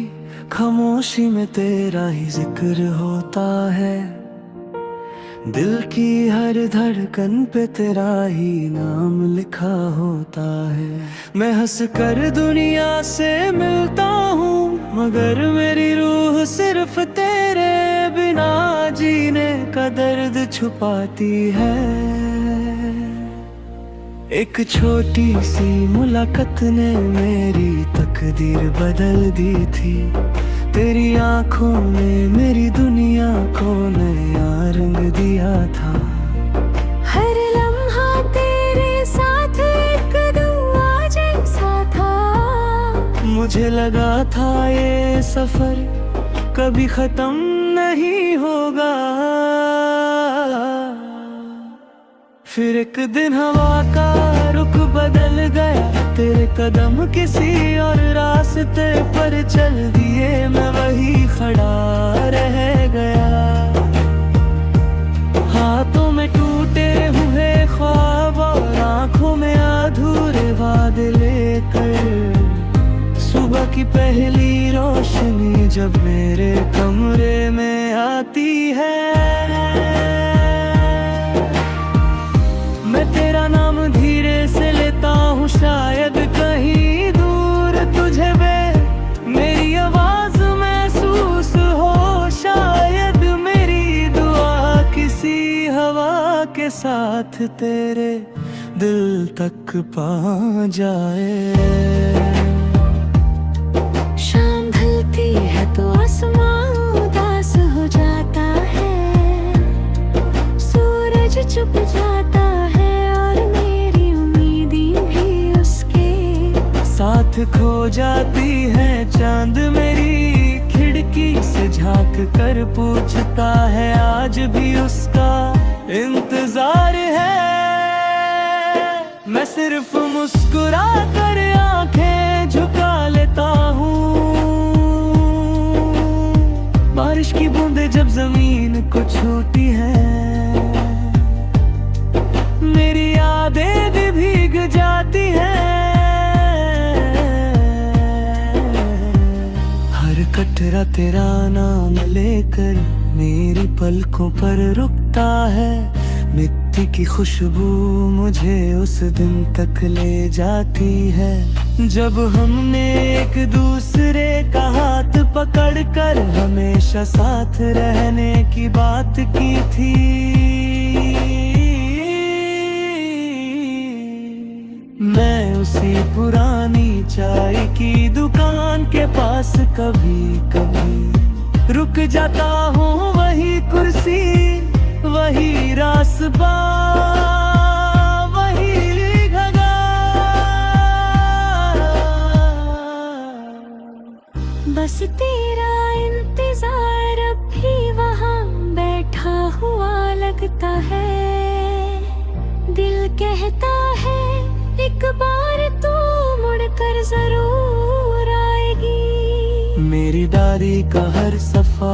खामोशी में तेरा ही जिक्र होता है, दिल की हर धड़कन पे तेरा ही नाम लिखा होता है। मैं हंस कर दुनिया से मिलता हूँ, मगर मेरी रूह सिर्फ तेरे बिना जीने का दर्द छुपाती है। एक छोटी सी मुलाकात ने मेरी तकदीर बदल दी थी, तेरी आंखों ने मेरी दुनिया को नया रंग दिया था। हर लम्हा तेरे साथ एक दुआ जैसा था, मुझे लगा था ये सफर कभी खत्म नहीं होगा। फिर एक दिन हवा का रुख बदल गया, तेरे कदम किसी और रास्ते पर चल दिए, मैं वही खड़ा रह गया। हाथों में टूटे हुए ख्वाब और आंखों में अधूरे वादे लेकर, सुबह की पहली रोशनी जब मेरे कमरे में आती है, मैं तेरा नाम धीरे से लेता हूँ, शायद कहीं दूर तुझे मेरी आवाज महसूस हो, शायद मेरी दुआ किसी हवा के साथ तेरे दिल तक पहुंच जाए। शाम ढलती है तो आसमां उदास हो जाता है, सूरज चुप जाता है और मेरी उम्मीदें भी उसके साथ खो जाती है। चांद मेरी खिड़की से झांक कर पूछता है, आज भी उसका इंतजार है। मैं सिर्फ मुस्कुरा कर आंखें झुका लेता हूँ, बारिश की बूंदें जब जमीन को छूती हैं, मेरी यादें भी भीग जाती हैं। हर कटरा तेरा नाम लेकर मेरी पलकों पर रुकता है, मिट्टी की खुशबू मुझे उस दिन तक ले जाती है, जब हमने एक दूसरे का हाथ पकड़कर हमेशा साथ रहने की बात की थी। मैं उसी पुरानी चाय की दुकान के पास कभी कभी रुक जाता हूँ, वही कुर्सी वही रास्ता वही घगा, बस तेरा इंतजार अब भी वहाँ बैठा हुआ लगता है। दिल कहता है एक बार तू मुड़कर जरूर आएगी। मेरी डायरी का हर सफा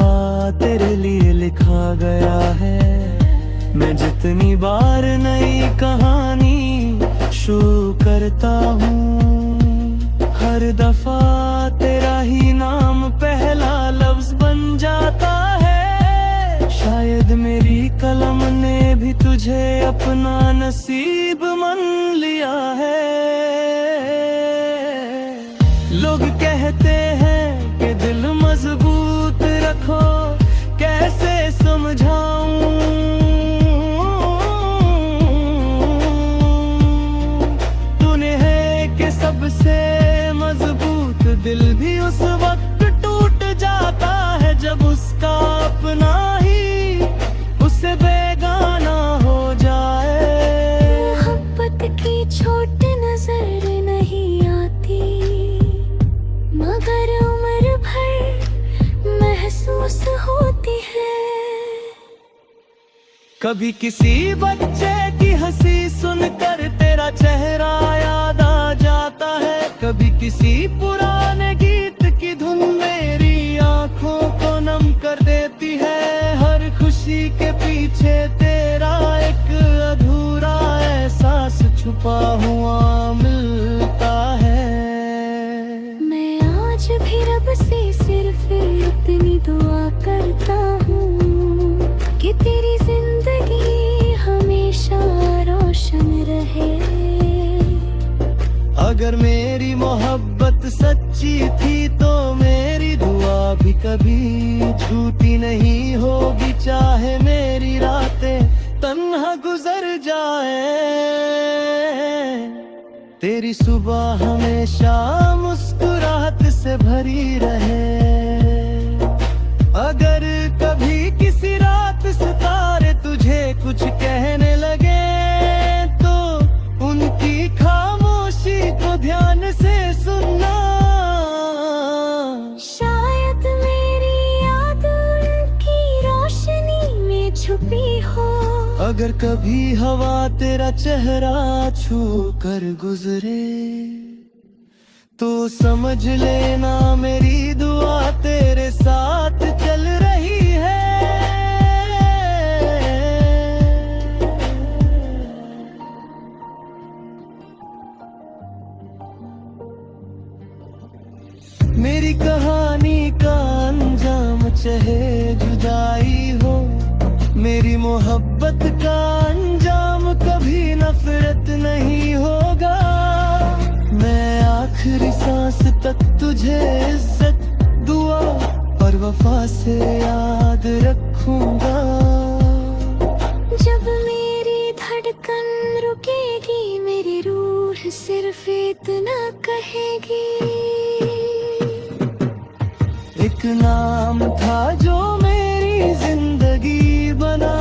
तेरे लिए लिखा गया है, मैं जितनी बार नई कहानी शुरू करता हूँ, हर दफा तेरा ही नाम पहला लफ्ज बन जाता है। शायद मेरी कलम ने भी तुझे अपना नसीब मान लिया है। लोग कहते हैं कि दिल मजबूत रखो, कैसे समझाऊं तूने है कि सबसे मजबूत दिल भी उस वक्त टूट जाता है, जब उसका अपना ही उससे बेगाना हो जाए। मोहब्बत की छोट नजर नहीं आती, मगर उम्र भर महसूस होती है। कभी किसी बच्चे की हंसी सुनकर तेरा चेहरा याद आ जाता है, कभी किसी पुराने गीत की धुन मेरी आंखों को नम कर देती है। हर खुशी के पीछे तेरा एक अधूरा एहसास छुपा हुआ मिलता है। मैं आज भी रब से सिर्फ अगर मेरी मोहब्बत सच्ची थी तो मेरी दुआ भी कभी झूठी नहीं होगी, चाहे मेरी रातें तन्हा गुजर जाए, तेरी सुबह हमेशा मुस्कुराहट से भरी रहे। अगर कभी किसी रात सितारे तुझे कुछ कहने लगे तो उनकी खामोशी को ध्यान से सुनना। शायद मेरी याद उनकी रोशनी में छुपी हो। अगर कभी हवा तेरा चेहरा छू कर गुजरे तो समझ लेना मेरी दुआ तेरे साथ चल रही है। मेरी कहानी का अंजाम चाहे जुदाई हो, मेरी मोहब्बत का अंजाम कभी नफरत नहीं होगा। मैं आखिरी सांस तक तुझे इज्जत, दुआ और वफा से याद रखूंगा। जब मेरी धड़कन रुकेगी मेरी रूह सिर्फ इतना कहेगी, एक नाम था जो मेरी जिंदगी बना,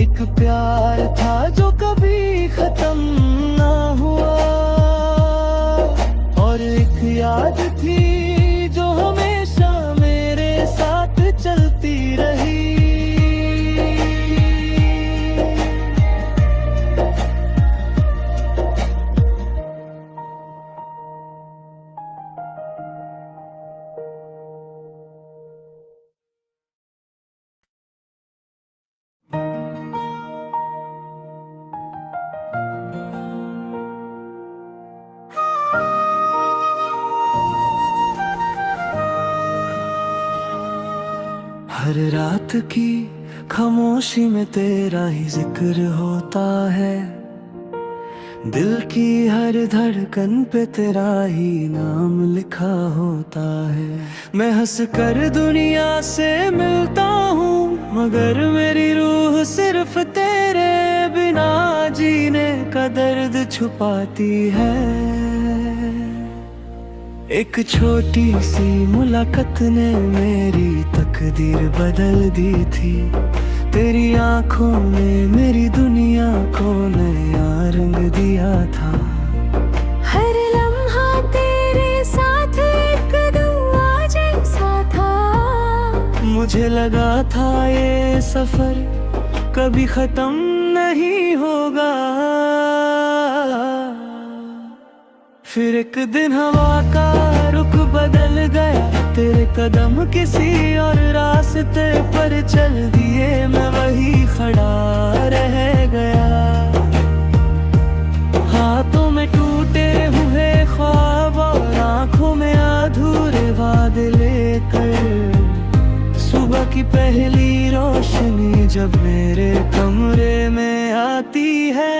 एक प्यार था जो कभी खत्म ना हुआ, और एक याद थी जो हमेशा मेरे साथ चलती रही। हर रात की खामोशी में तेरा ही जिक्र होता है, दिल की हर धड़कन पे तेरा ही नाम लिखा होता है। मैं हंस कर दुनिया से मिलता हूँ मगर मेरी रूह सिर्फ तेरे बिना जीने का दर्द छुपाती है। एक छोटी सी मुलाकात ने मेरी तकदीर बदल दी थी, तेरी आंखों ने मेरी दुनिया को नया रंग दिया था। हर लम्हा तेरे साथ एक दुआ जैसा था, मुझे लगा था ये सफर कभी खत्म नहीं होगा। फिर एक दिन हवा का रुख बदल गया, तेरे कदम किसी और रास्ते पर चल दिए, मैं वही खड़ा रह गया। हाथों में टूटे हुए ख्वाब और आंखों में अधूरे वादे लेकर, सुबह की पहली रोशनी जब मेरे कमरे में आती है,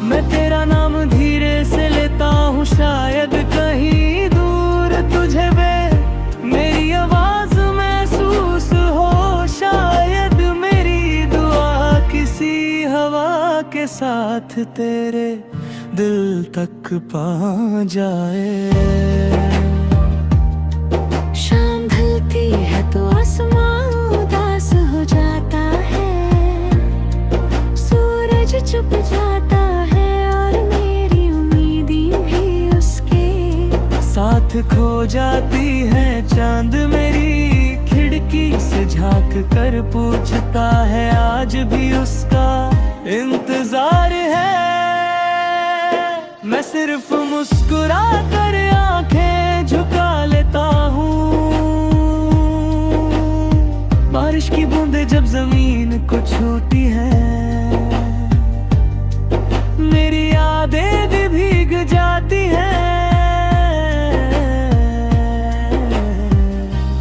मैं तेरा नाम धीरे से लेता हूँ, शायद कहीं दूर तुझे मेरी आवाज महसूस हो, शायद मेरी दुआ किसी हवा के साथ तेरे दिल तक पहुंच जाए। शाम ढलती है तो आसमां उदास हो जाता है, सूरज चुप जाता है और मेरी उम्मीदें भी उसके साथ खो जाती है। चांद मेरी खिड़की से झांक कर पूछता है आज भी उसका इंतजार है। मैं सिर्फ मुस्कुरा कर आंखें झुका लेता हूँ, बारिश की बूंदें जब जमीन को छूती हैं, मेरी यादें भी भीग जाती हैं।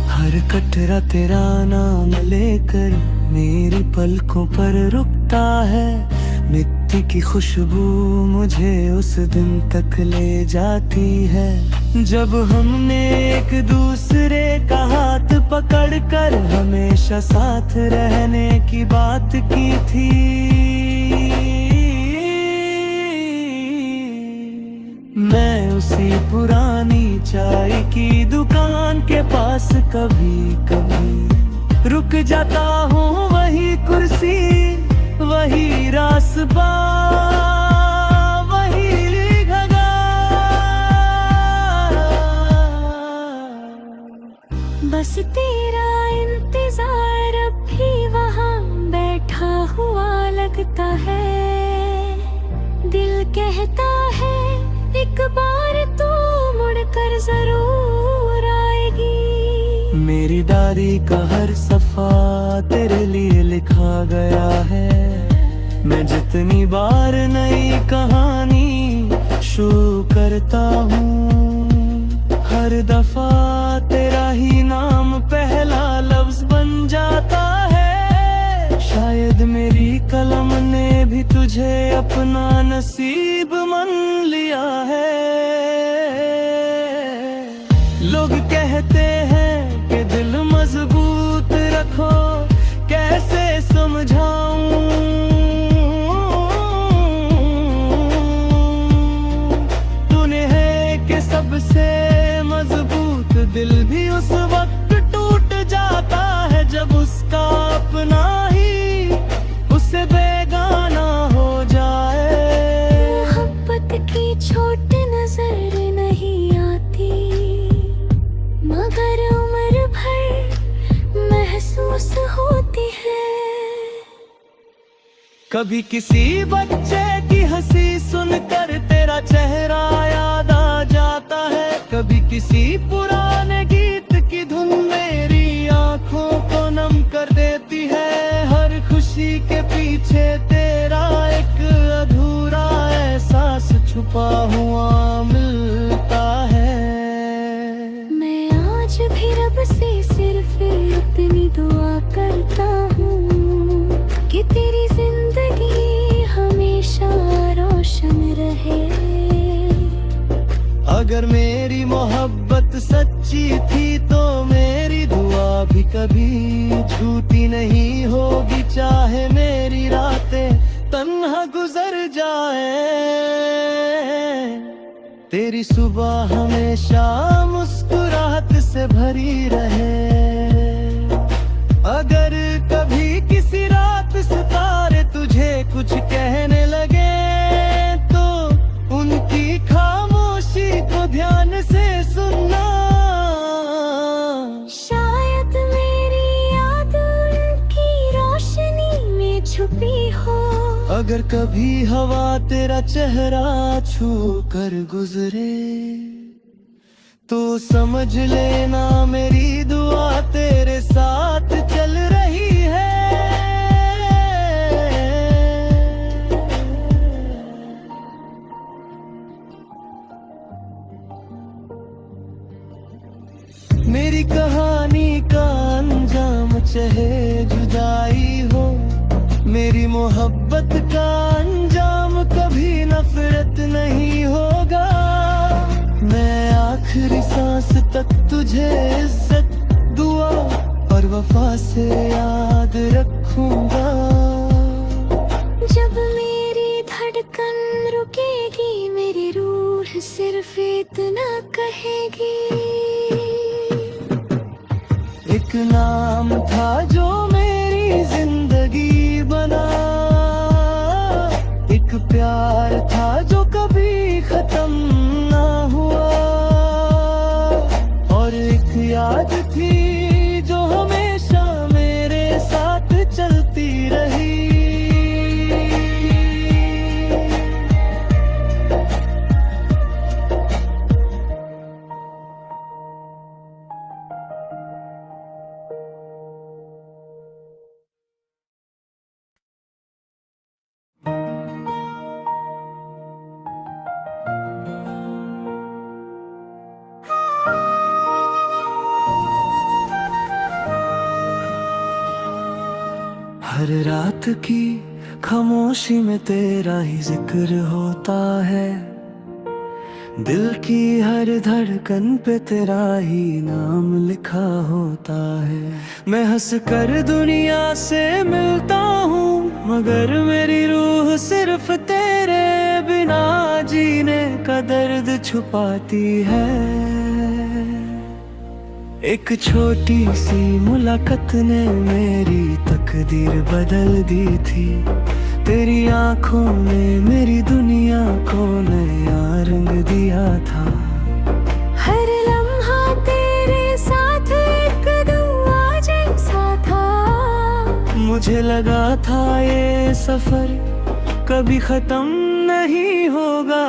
हर कटरा तेरा नाम लेकर मेरी पलकों पर रुकता है, मिट्टी की खुशबू मुझे उस दिन तक ले जाती है जब हमने एक दूसरे का हाथ पकड़कर हमेशा साथ रहने की बात की थी। मैं उसी पुरानी चाय की दुकान के पास कभी कभी रुक जाता हूँ, वही कुर्सी, वही रास्ता, वही घगा। बस तेरा इंतजार अब भी वहाँ बैठा हुआ लगता है। दिल कहता है एक बार तो मुड़कर जरूर आएगी। मेरी डायरी का हर सफा तेरे लिए लिखा गया है। मैं जितनी बार नई कहानी शुरू करता हूँ, हर दफा तेरा ही नाम पहला लफ्ज बन जाता है। शायद मेरी कलम ने भी तुझे अपना नसीब मान लिया है। लोग कहते हैं कि दिल मजबूत रखो, कैसे समझाऊं तूने है कि सबसे मजबूत दिल भी उस वक्त टूट जाता है जब उसका अपना ही उससे बेगाना हो जाए। मोहब्बत की छोट नजर नहीं आती, मगर उम्र भर महसूस होती है। कभी किसी बच्चे की हंसी सुनकर तेरा चेहरा याद आ जाता है, कभी किसी पुराने गीत की धुन मेरी आंखों को नम कर देती है। हर खुशी के पीछे तेरा एक अधूरा एहसास छुपा हुआ मिलता है। मैं आज भी रब से सिर्फ इतनी दुआ करता हूँ कि तेरी जिंदगी हमेशा रोशन रहे। अगर मेरी मोहब्बत सच्ची थी तो मेरी दुआ भी कभी झूठी नहीं होगी, चाहे मेरी रातें तन्हा गुजर जाए। तेरी सुबह हमेशा मुस्कुराहट से भरी रहे। अगर कभी किसी रात सितारे तुझे कुछ कहने लगे तो उनकी खामोशी को ध्यान से सुनना। शायद मेरी याद उनकी रोशनी में छुपी हो। अगर कभी हवा तेरा चेहरा छू कर गुजरे तो समझ लेना मेरी दुआ तेरे साथ चल रही है। मेरी कहानी का अंजाम चाहे जुदाई हो, मेरी मोहब्बत का अंजाम कभी नफरत नहीं होगा। मैं आखिरी सांस तक तुझे इज्जत, दुआ और वफा से याद रखूंगा। जब मेरी धड़कन रुकेगी मेरी रूह सिर्फ इतना कहेगी। एक नाम था जो मेरी जिंदगी बना, एक प्यार था जो कभी खत्म ना हुआ, और एक याद थी जो हमेशा मेरे साथ चलती रही। हर रात की खामोशी में तेरा ही जिक्र होता है, दिल की हर धड़कन पे तेरा ही नाम लिखा होता है। मैं हंस कर दुनिया से मिलता हूँ, मगर मेरी रूह सिर्फ तेरे बिना जीने का दर्द छुपाती है। एक छोटी सी मुलाकात ने मेरी तकदीर बदल दी थी, तेरी आंखों ने मेरी दुनिया को नया रंग दिया था। हर लम्हा तेरे साथ एक दुआ जैसा था, मुझे लगा था ये सफर कभी खत्म नहीं होगा।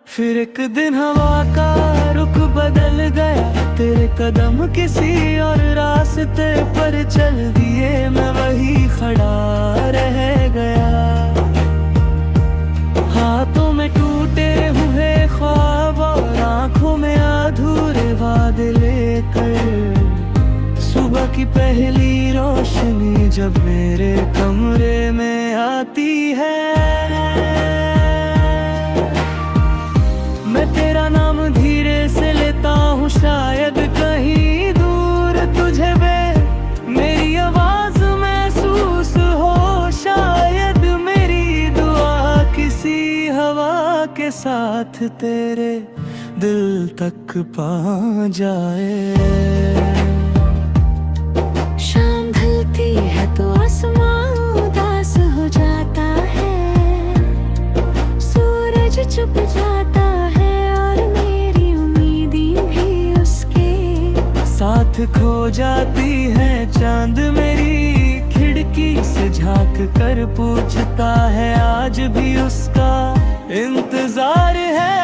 फिर एक दिन हवा का रुख बदल गया, तेरे कदम किसी और रास्ते पर चल दिए, मैं वही खड़ा रह गया। हाथों में टूटे हुए ख्वाब और आंखों में अधूरे वादे लेकर, सुबह की पहली रोशनी जब मेरे कमरे में आती है, मैं तेरा नाम धीरे से लेता हूँ, शायद कहीं दूर तुझे मेरी आवाज महसूस हो, शायद मेरी दुआ किसी हवा के साथ तेरे दिल तक पहुंच जाए। शाम ढलती है तो आसमां उदास हो जाता है, सूरज चुप जाता है और मेरी उम्मीदें भी उसके साथ खो जाती है। चांद मेरी खिड़की से झांक कर पूछता है, आज भी उसका इंतजार है।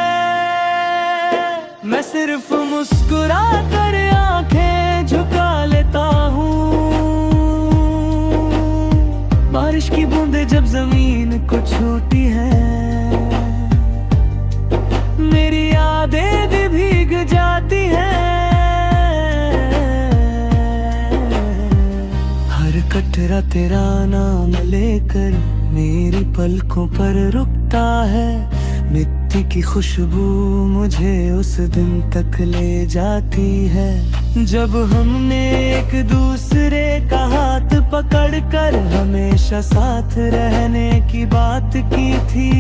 मैं सिर्फ मुस्कुरा कर आंखें झुका लेता हूँ, बारिश की बूंदें जब जमीन को छूती हैं, मेरी यादें भी भीग जाती हैं। हर कटरा तेरा नाम लेकर मेरी पलकों पर रुकता है, मिट्टी की खुशबू मुझे उस दिन तक ले जाती है, जब हमने एक दूसरे का हाथ पकड़कर हमेशा साथ रहने की बात की थी।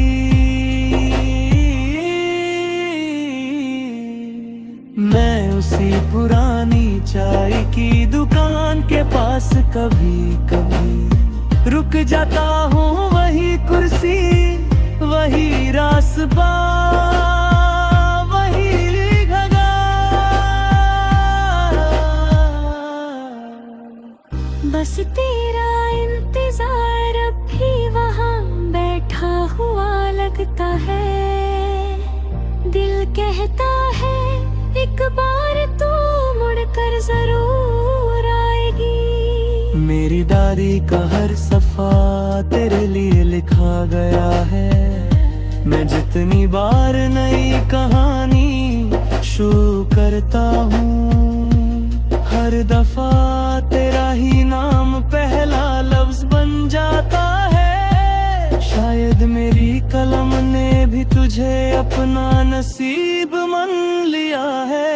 मैं उसी पुरानी चाय की दुकान के पास कभी कभी रुक जाता हूँ, वही कुर्सी वही रास्ता वही घगा, बस तेरा इंतजार अब भी वहाँ बैठा हुआ लगता है। दिल कहता है एक बार तू मुड़कर जरूर आएगी। मेरी डायरी का हर सफा तेरे लिए लिखा गया है, मैं जितनी बार नई कहानी शुरू करता हूँ, हर दफा तेरा ही नाम पहला लफ्ज बन जाता है। शायद मेरी कलम ने भी तुझे अपना नसीब मान लिया है।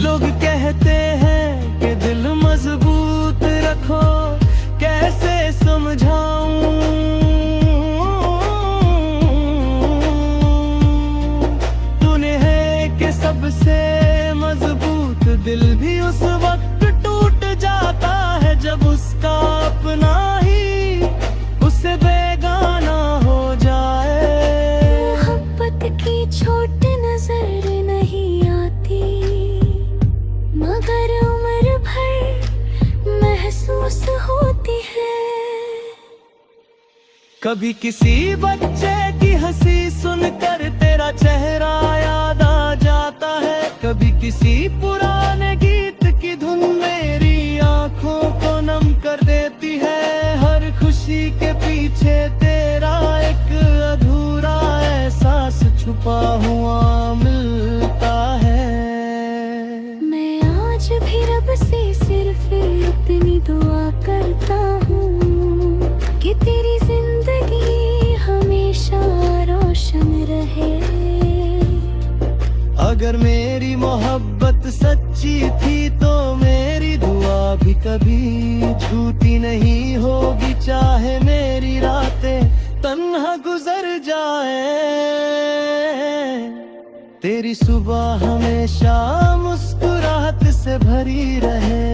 लोग कहते हैं कि दिल मजबूत रखो, कैसे समझाऊं तूने है कि सबसे मजबूत दिल भी उस वक्त टूट जाता है, जब उसका अपना ही उससे बेगाना हो जाए। मोहब्बत की छोट नजर नहीं आती, मगर उम्र भर महसूस होती है। कभी किसी बच्चे की हंसी सुनकर तेरा चेहरा याद आ जाता है, कभी किसी पुराने गीत की धुन मेरी आंखों को नम कर देती है। हर खुशी के पीछे तेरा एक अधूरा एहसास छुपा हुआ मिलता है। मैं आज भी रब से सिर्फ अगर मेरी मोहब्बत सच्ची थी तो मेरी दुआ भी कभी झूठी नहीं होगी, चाहे मेरी रातें तन्हा गुजर जाए। तेरी सुबह हमेशा मुस्कुराहट से भरी रहे।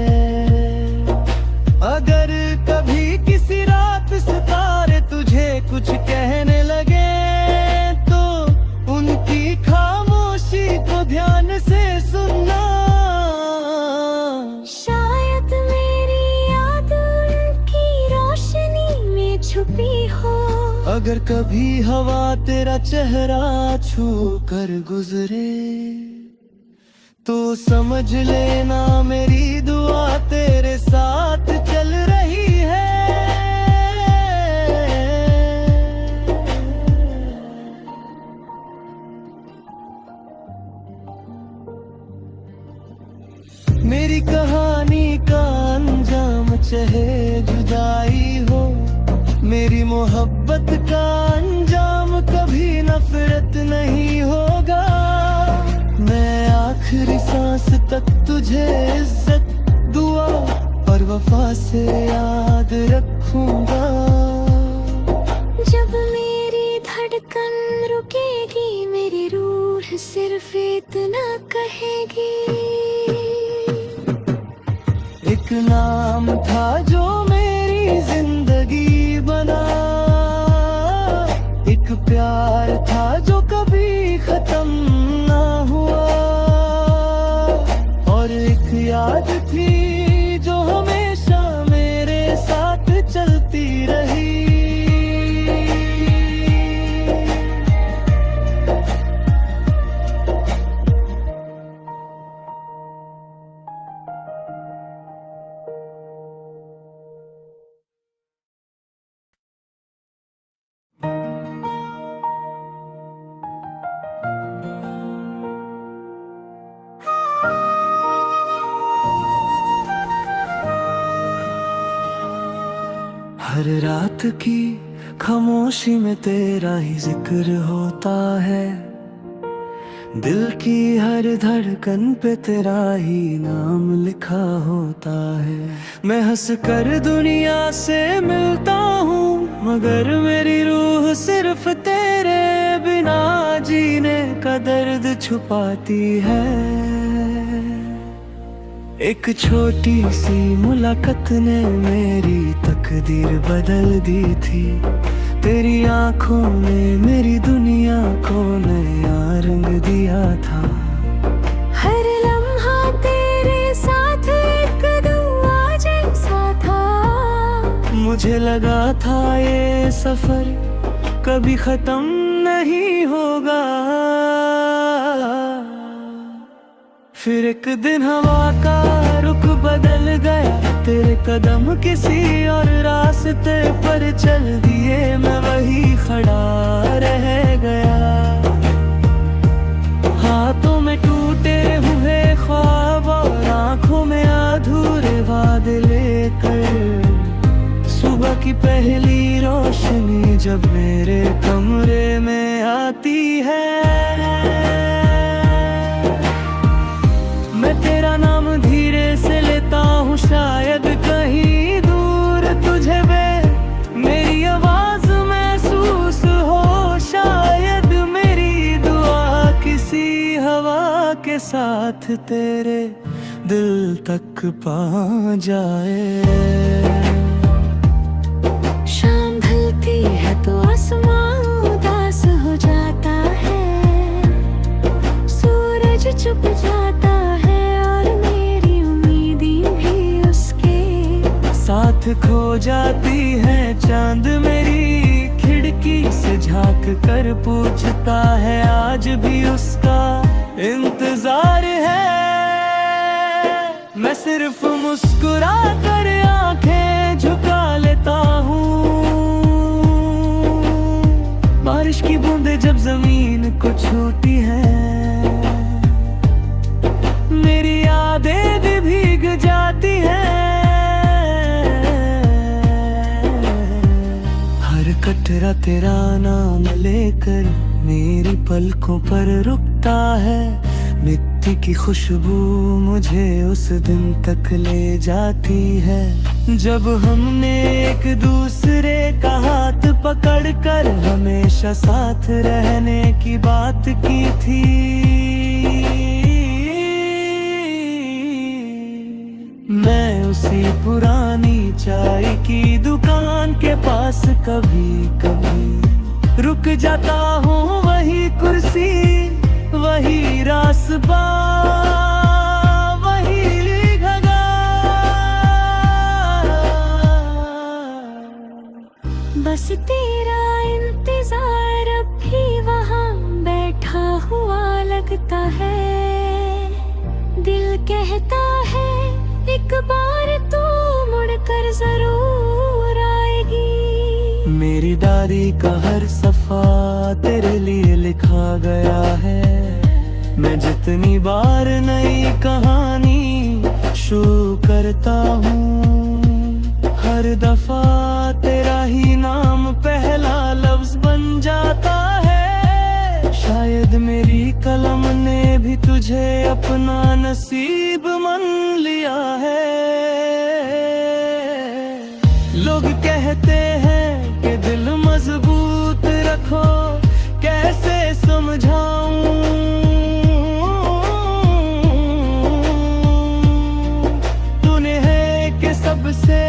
अगर कभी किसी रात सितारे तुझे कुछ कहने लगे तो उनकी खामोशी को ध्यान से सुनना। शायद मेरी याद उनकी रोशनी में छुपी हो। अगर कभी हवा तेरा चेहरा छू कर गुजरे तो समझ लेना मेरी दुआ तेरे साथ चल रही है। मेरी कहानी का अंजाम चाहे जुदाई हो, मेरी मोहब्बत का अंजाम कभी नफरत नहीं होगा। मैं आखिरी सांस तक तुझे इज्जत, दुआ और वफा से याद रखूंगा। जब मेरी धड़कन रुकेगी मेरी रूह सिर्फ इतना कहेगी। एक नाम था जो मेरी जिंदगी बना, एक प्यार था जो कभी खत्म ना हुआ, और एक याद थी जो हमेशा मेरे साथ चलती रही। हर रात की खामोशी में तेरा ही जिक्र होता है, दिल की हर धड़कन पे तेरा ही नाम लिखा होता है। मैं हंस कर दुनिया से मिलता हूँ मगर मेरी रूह सिर्फ तेरे बिना जीने का दर्द छुपाती है। एक छोटी सी मुलाकात ने मेरी तकदीर बदल दी थी, तेरी आंखों ने मेरी दुनिया को नया रंग दिया था। हर लम्हा तेरे साथ एक दुआ जैसा था। मुझे लगा था ये सफर कभी खत्म नहीं होगा, फिर एक दिन हवा का रुख बदल गया, तेरे कदम किसी और रास्ते पर चल दिए, मैं वही खड़ा रह गया। हाथों में टूटे हुए ख्वाब और आंखों में अधूरे वादे लेकर, सुबह की पहली रोशनी जब मेरे कमरे में आती है, मैं तेरा नाम धीरे से लेता हूँ। शायद कहीं दूर तुझे मेरी आवाज महसूस हो, शायद मेरी दुआ किसी हवा के साथ तेरे दिल तक पहुंच जाए। शाम ढलती है तो आसमां उदास हो जाता है, सूरज छुप जाता है और मेरी उम्मीदें भी उसके साथ खो जाती है। चांद मेरी खिड़की से झांक कर पूछता है आज भी उसका इंतजार है। मैं सिर्फ मुस्कुरा कर आंखें झुका लेता हूँ, बारिश की बूंदें जब जमीन को छूती हैं, मेरी यादें भी भीग जाती हैं। हर कटरा तेरा नाम लेकर मेरी पलकों पर रुकता है, मिट्टी की खुशबू मुझे उस दिन तक ले जाती है जब हमने एक दूसरे का हाथ पकड़कर हमेशा साथ रहने की बात की थी। मैं उसी पुरानी चाय की दुकान के पास कभी कभी रुक जाता हूँ, वही कुर्सी वही रास्ता वही घगा। बस तेरा इंतजार अब भी वहाँ बैठा हुआ लगता है। दिल कहता है एक बार तू मुड़कर जरूर आएगी। मेरी डायरी का हर सफा तेरे लिए लिखा गया है। मैं जितनी बार नई कहानी शुरू करता हूँ, हर दफा तेरा ही नाम पहला लफ्ज बन जाता है। शायद मेरी कलम ने भी तुझे अपना नसीब मान लिया है। लोग कहते हैं कि दिल मजबूत रखो, कैसे समझाऊं तूने है कि सबसे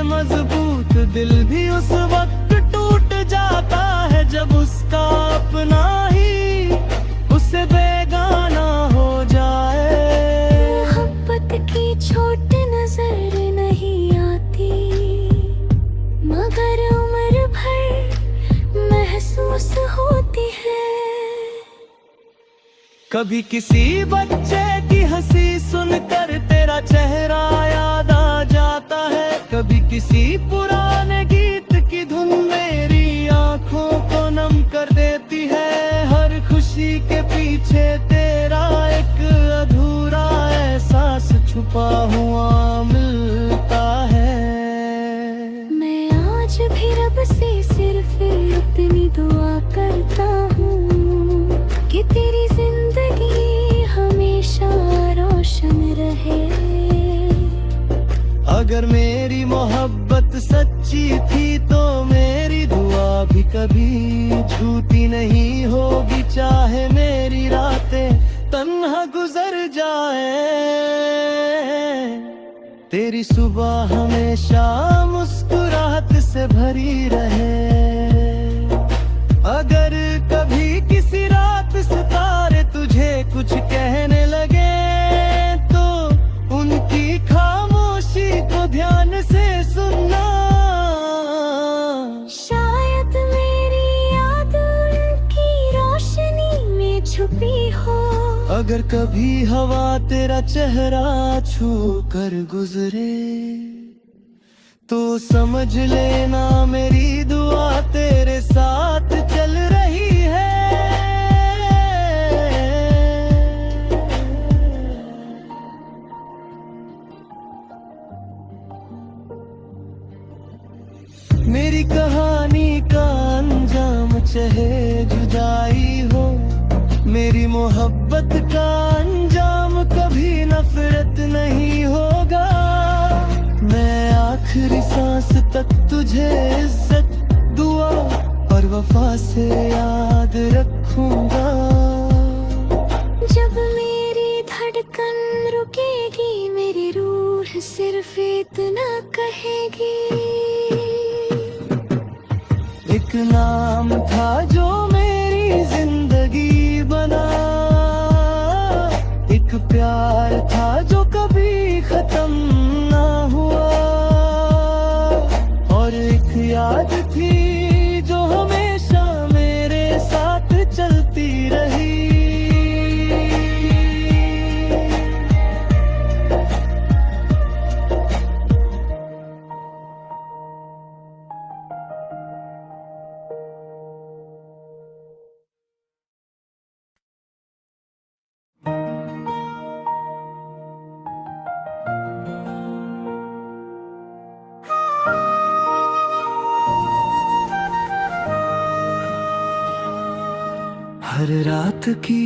मजबूत दिल भी उस वक्त टूट जाता है जब उसका अपना ही उससे बेगाना हो जाए। मोहब्बत की छोट नजर नहीं आती, मगर उम्र भर महसूस होती है। कभी किसी बच्चे की हंसी सुनकर तेरा चेहरा याद आ जाता है, कभी किसी पुराने गीत की धुन मेरी आंखों को नम कर देती है। हर खुशी के पीछे तेरा एक अधूरा एहसास छुपा हुआ मिलता है। मैं आज भी रब से सिर्फ इतनी दुआ करता हूँ कि तेरी जिंदगी हमेशा रोशन रहे। अगर मेरी मोहब्बत सच्ची थी तो मेरी दुआ भी कभी झूठी नहीं होगी, चाहे मेरी रातें तन्हा गुजर जाए। तेरी सुबह हमेशा मुस्कुराहट से भरी रहे। अगर कभी किसी रात सितारे तुझे कुछ कहने लगे तो उनकी खामोशी को ध्यान से सुनना। शायद मेरी याद उनकी रोशनी में छुपी हो। अगर कभी हवा तेरा चेहरा छू कर गुजरे तो समझ लेना मेरी दुआ तेरे साथ चल रही है। मेरी कहानी का अंजाम चाहे जुदाई हो, मेरी मोहब्बत का अंजाम कभी नफरत नहीं होगा। मैं आखिरी सांस तक तुझे इज्जत, दुआ और वफा से याद रखूंगा। जब मेरी धड़कन रुकेगी मेरी रूह सिर्फ इतना कहेगी। एक नाम था जो मेरी जिंदगी बना, एक प्यार था जो कभी खत्म ना हुआ, और एक याद थी जो हमेशा मेरे साथ चलती रही। हर रात की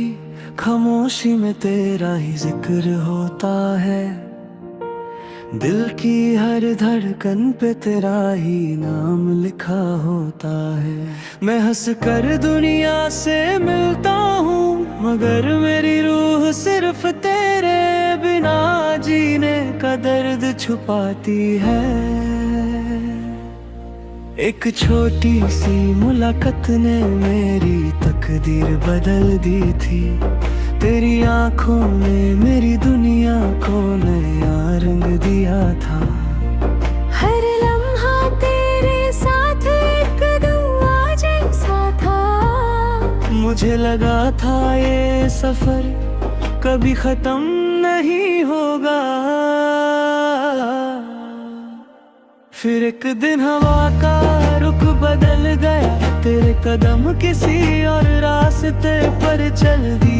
खामोशी में तेरा ही जिक्र होता है, दिल की हर धड़कन पे तेरा ही नाम लिखा होता है। मैं हंस कर दुनिया से मिलता हूँ, मगर मेरी रूह सिर्फ तेरे बिना जीने का दर्द छुपाती है। एक छोटी सी मुलाकात ने मेरी तकदीर बदल दी थी, तेरी आंखों ने मेरी दुनिया को नया रंग दिया था। हर लम्हा तेरे साथ एक दुआ जैसा था, मुझे लगा था ये सफर कभी खत्म नहीं होगा। फिर एक दिन हवा का रुख बदल गया, तेरे कदम किसी और रास्ते पर चल दिए।